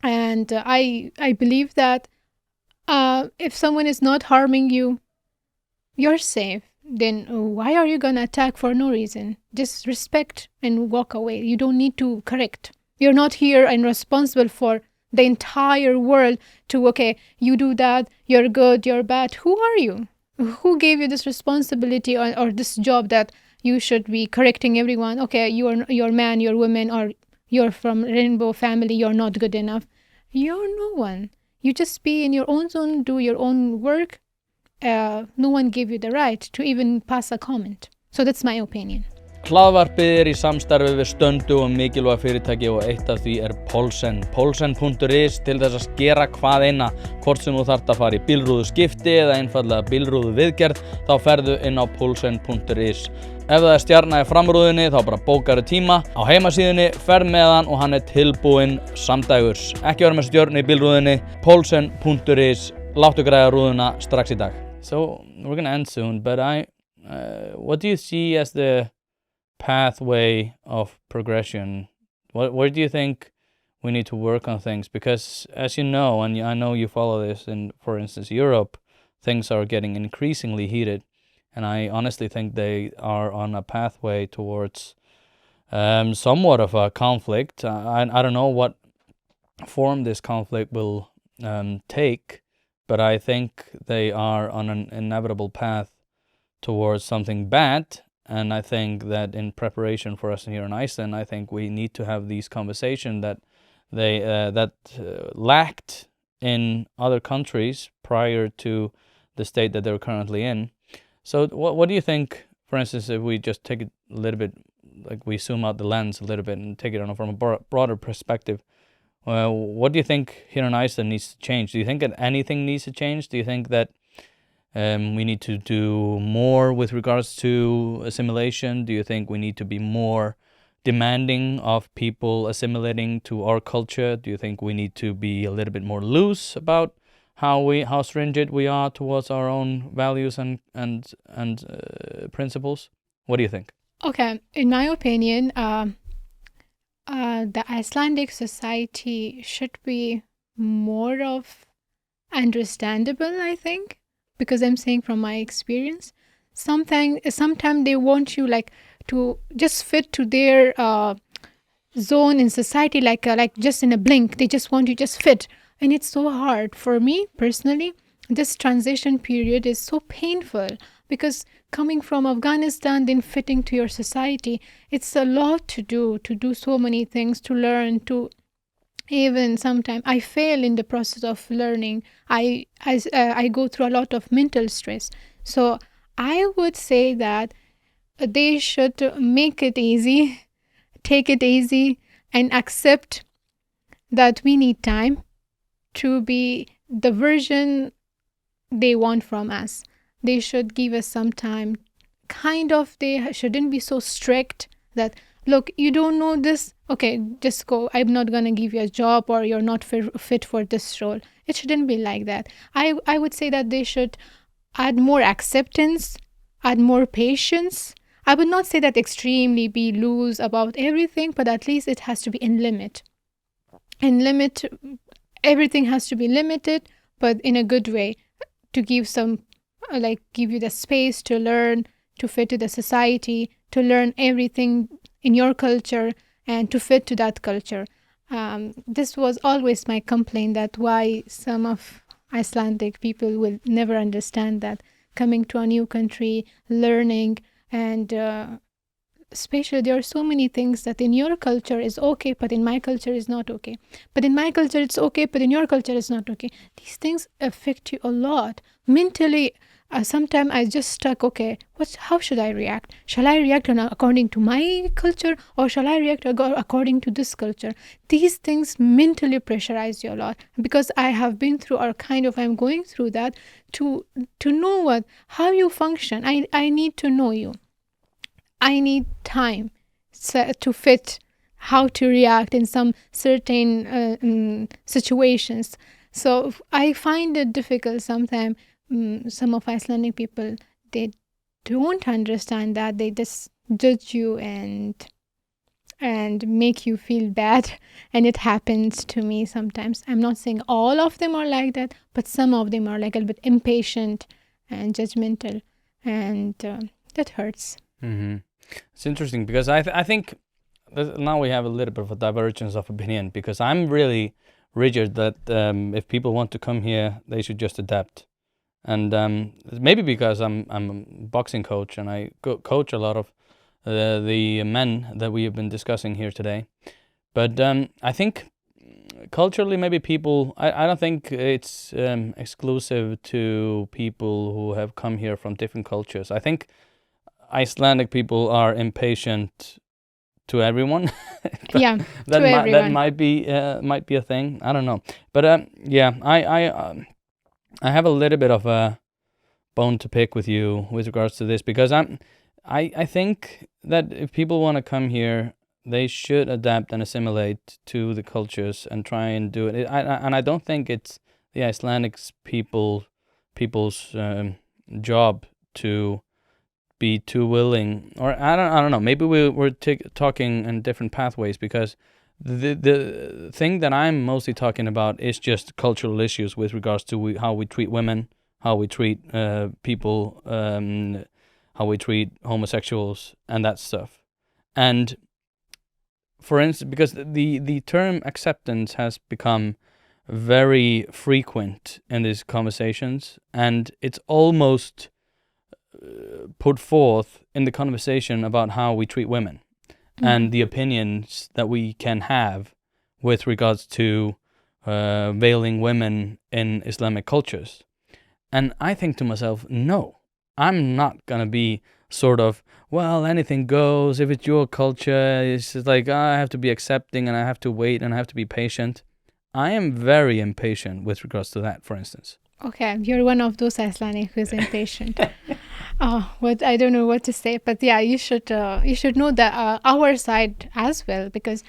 S1: And I believe that if someone is not harming you, you're safe. Then why are you going to attack for no reason? Just respect and walk away. You don't need to correct. You're not here and responsible for the entire world to, okay, you do that, you're good, you're bad. Who are you? Who gave you this responsibility or this job that you should be correcting everyone? Okay, you're man, you're woman, or you're from rainbow family, you're not good enough. You're no one. You just be in your own zone, do your own work. No one gave you the right to even pass a comment. So that's my opinion.
S2: Hlaðvarpið í samstarfi við stöndu og mikilvæg fyrirtæki og eitt af því Polsen. Polsen.is til þess að skera hvað eina, hvort sem þú þarft að fara í bílrúðu skipti eða einfallega bílrúðu viðgerð, þá ferðu inn á Polsen.is. Ef það stjarna í framrúðinni þá bara bókaru tíma á heimasíðunni, ferð með hann og hann tilbúinn samdægurs. Ekki vera með stjörnu í bílrúðinni, Polsen.is, láttu græja rúðuna strax í dag. So we're going to end soon, but what do you see as the pathway of progression? Where do you think we need to work on things? Because as you know, and I know you follow this in, for instance, Europe, things are getting increasingly heated, and I honestly think they are on a pathway towards somewhat of a conflict. I don't know what form this conflict will take, but I think they are on an inevitable path towards something bad. And I think that in preparation for us here in Iceland, I think we need to have these conversations that lacked in other countries prior to the state that they're currently in. So what do you think, for instance, if we just take it a little bit, like we zoom out the lens a little bit and take it on from a broader perspective, what do you think here in Iceland needs to change? Do you think that anything needs to change? Do you think that we need to do more with regards to assimilation? Do you think we need to be more demanding of people assimilating to our culture? Do you think we need to be a little bit more loose about how stringent we are towards our own values and principles? What do you think?
S1: Okay, in my opinion, the Icelandic society should be more of understandable, I think. Because I'm saying from my experience, sometimes they want you like to just fit to their zone in society, like just in a blink. They just want you just fit, and it's so hard for me personally. This transition period is so painful because coming from Afghanistan, then fitting to your society, it's a lot to do so many things, to learn, to even sometimes I fail in the process of learning. I go through a lot of mental stress. So I would say that they should make it easy, take it easy, and accept that we need time to be the version they want from us. They should give us some time. Kind of, they shouldn't be so strict that, look, you don't know this, okay, just go. I'm not going to give you a job, or you're not fit for this role. It shouldn't be like that. I would say that they should add more acceptance, add more patience. I would not say that extremely be loose about everything, but at least it has to be in limit. In limit, everything has to be limited, but in a good way, to give some, give you the space to learn, to fit to the society, to learn everything in your culture and to fit to that culture. This was always my complaint, that why some of Icelandic people will never understand that coming to a new country, learning, and especially there are so many things that in your culture is okay, but in my culture is not okay. But in my culture it's okay, but in your culture it's not okay. These things affect you a lot. Mentally, sometimes I just stuck, okay, how should I react? Shall I react according to my culture, or shall I react according to this culture? These things mentally pressurize you a lot, because I have been through, or kind of I'm going through that, to know how you function. I need to know you. I need time to fit, how to react in some certain situations. So I find it difficult sometimes. Some of Icelandic people, they don't understand that. They just judge you and make you feel bad. And it happens to me sometimes. I'm not saying all of them are like that, but some of them are like a little bit impatient and judgmental, and that hurts.
S2: Mm-hmm. It's interesting because I think now we have a little bit of a divergence of opinion, because I'm really rigid that if people want to come here, they should just adapt. And maybe because I'm a boxing coach and I coach a lot of the men that we have been discussing here today. But I think culturally, maybe people, I don't think it's exclusive to people who have come here from different cultures. I think Icelandic people are impatient to everyone.
S1: Yeah,
S2: that
S1: to everyone.
S2: That might be a thing. I don't know, but yeah, I have a little bit of a bone to pick with you with regards to this, because I think that if people want to come here, they should adapt and assimilate to the cultures and try and do it. And I don't think it's the Icelandic people's job to be too willing, or I don't know. Maybe we're talking in different pathways, because the thing that I'm mostly talking about is just cultural issues with regards to how we treat women, how we treat people, how we treat homosexuals, and that stuff. And for instance, because the term acceptance has become very frequent in these conversations, and it's almost put forth in the conversation about how we treat women. Mm-hmm. And the opinions that we can have with regards to veiling women in Islamic cultures. And I think to myself, no, I'm not going to be sort of, well, anything goes. If it's your culture, it's just like, I have to be accepting and I have to wait and I have to be patient. I am very impatient with regards to that, for instance.
S1: Okay, you're one of those Icelandic who's impatient. I don't know what to say, but yeah, you should know that our side as well, because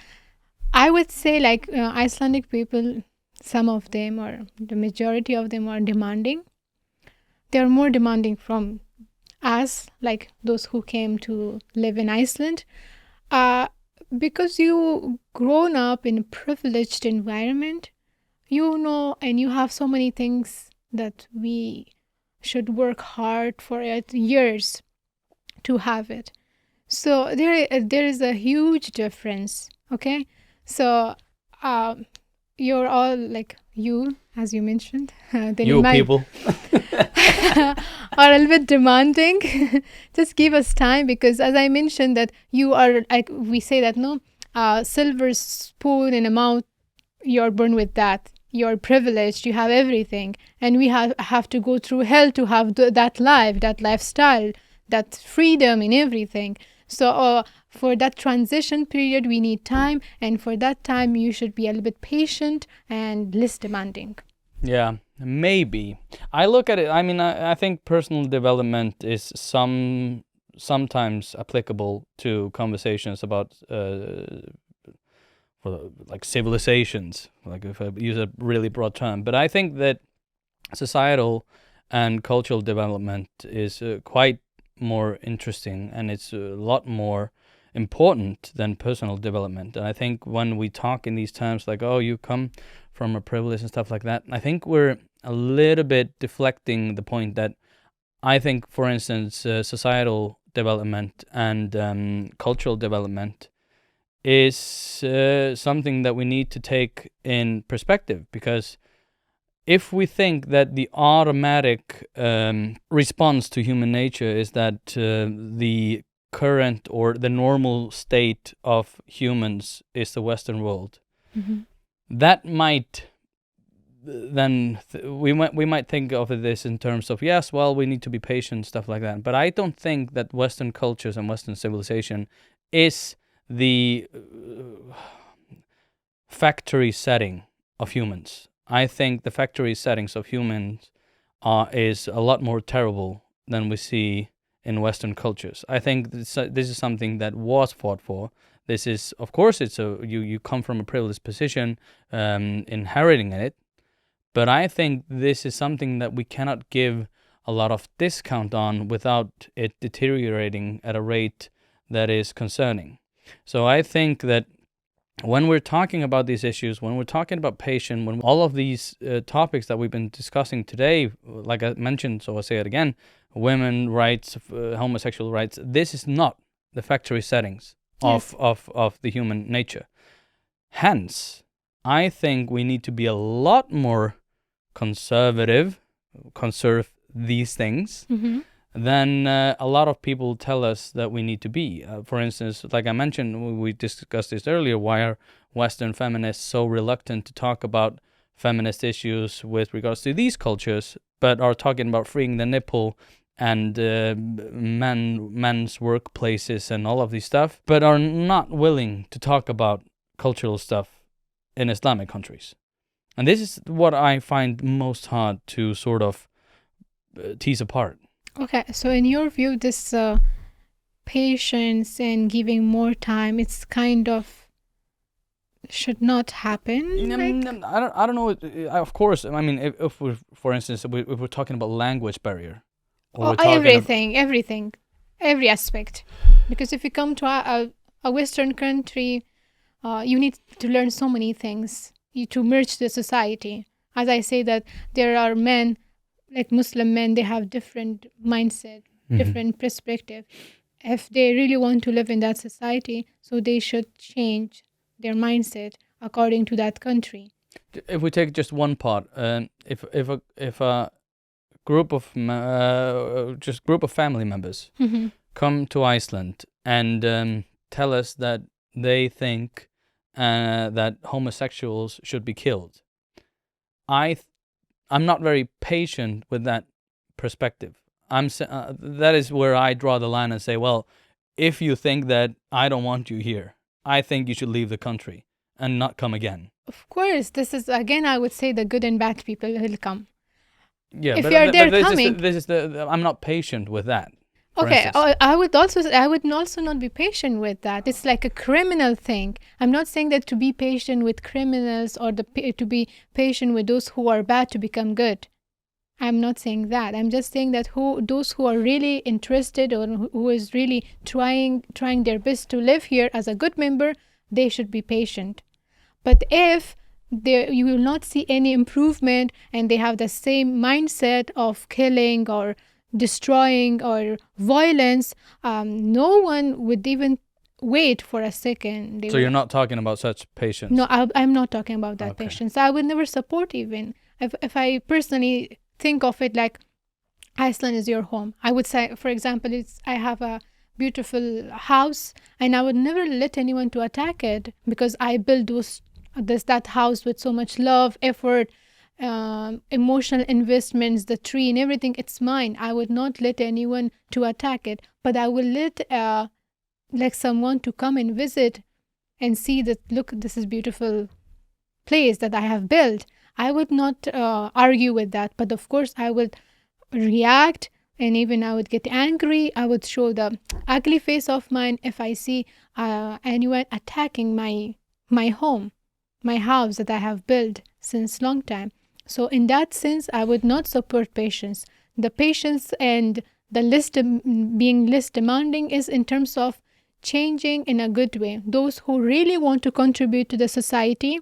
S1: I would say Icelandic people, some of them, or the majority of them, are demanding. They're more demanding from us, like those who came to live in Iceland, because you grown up in a privileged environment, you know, and you have so many things that we should work hard for it years to have it. So there is a huge difference. Okay, so you're all like you, as you mentioned.
S2: You people.
S1: are a little bit demanding. Just give us time, because as I mentioned that you are, like we say that, no, silver spoon in a mouth, you're born with that. You're privileged, you have everything. And we have to go through hell to have that life, that lifestyle, that freedom in everything. So for that transition period, we need time. And for that time, you should be a little bit patient and less demanding.
S2: Yeah, maybe. I look at it, I mean, I think personal development is sometimes applicable to conversations about like civilizations, like if I use a really broad term. But I think that societal and cultural development is quite more interesting, and it's a lot more important than personal development. And I think when we talk in these terms like, oh, you come from a privilege and stuff like that, I think we're a little bit deflecting the point that I think, for instance, societal development and cultural development is something that we need to take in perspective, because if we think that the automatic response to human nature is that the current or the normal state of humans is the Western world, that might then we might think of this in terms of, yes, well, we need to be patient, stuff like that. But I don't think that Western cultures and Western civilization is the factory setting of humans. I think the factory settings of humans is a lot more terrible than we see in Western cultures. I think this is something that was fought for. This is, of course, it's you come from a privileged position, inheriting it, but I think this is something that we cannot give a lot of discount on without it deteriorating at a rate that is concerning. So I think that when we're talking about these issues, when we're talking about patience, when all of these topics that we've been discussing today, like I mentioned, so I'll say it again, women rights, homosexual rights, this is not the factory settings of the human nature. Hence, I think we need to be a lot more conserve these things, then a lot of people tell us that we need to be. For instance, like I mentioned, we discussed this earlier, why are Western feminists so reluctant to talk about feminist issues with regards to these cultures, but are talking about freeing the nipple and men's workplaces and all of these stuff, but are not willing to talk about cultural stuff in Islamic countries. And this is what I find most hard to sort of tease apart.
S1: Okay, so in your view, this patience and giving more time, it's kind of should not happen?
S2: I don't know. Of course, I mean, if we're, for instance, if we're talking about language barrier.
S1: Or everything, every aspect. Because if you come to a Western country, you need to learn so many things to merge the society. As I say that there are men, like Muslim men, they have different mindset, different perspective. If they really want to live in that society, so they should change their mindset according to that country.
S2: If we take just one part, if a group of family members come to Iceland and tell us that they think that homosexuals should be killed, I'm not very patient with that perspective. That is where I draw the line and say, well, if you think that I don't want you here, I think you should leave the country and not come again.
S1: Of course, this is, again, I would say the good and bad people will come.
S2: Yeah,
S1: if you're there coming,
S2: I'm not patient with that.
S1: Okay, I would also not be patient with that. It's like a criminal thing. I'm not saying that to be patient with criminals or to be patient with those who are bad to become good. I'm not saying that. I'm just saying that those who are really interested or who is really trying their best to live here as a good member, they should be patient. But if you will not see any improvement and they have the same mindset of killing or destroying or violence, no one would even wait for a second.
S2: So you're not talking about such patience?
S1: No, I'm not talking about that patience. I would never support even. If I personally think of it like Iceland is your home. I would say, for example, I have a beautiful house, and I would never let anyone to attack it because I built that house with so much love, effort, emotional investments, the tree and everything. It's mine. I would not let anyone to attack it, but I will let like someone to come and visit and see that, look, this is beautiful place that I have built. I would not argue with that, but of course I would react, and even I would get angry. I would show the ugly face of mine if I see anyone attacking my home, my house that I have built since long time. So in that sense, I would not support patience. The patience and the being less demanding is in terms of changing in a good way. Those who really want to contribute to the society,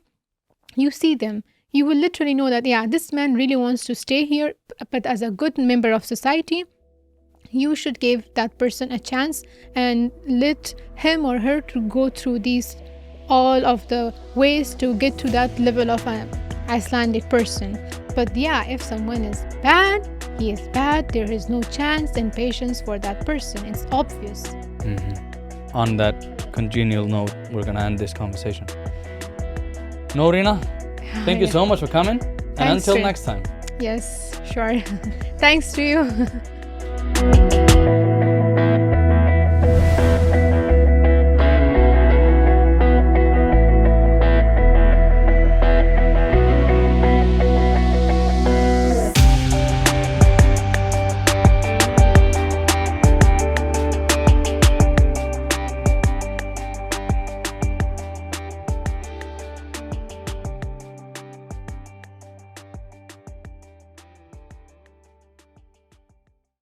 S1: you see them. You will literally know that, yeah, this man really wants to stay here, but as a good member of society, you should give that person a chance and let him or her to go through all of the ways to get to that level of an Icelandic person. But yeah, if someone is bad, he is bad. There is no chance and patience for that person. It's obvious.
S2: Mm-hmm. On that congenial note, we're going to end this conversation. Noorina, thank you so much for coming. And until next time.
S1: Yes, sure. Thanks to you.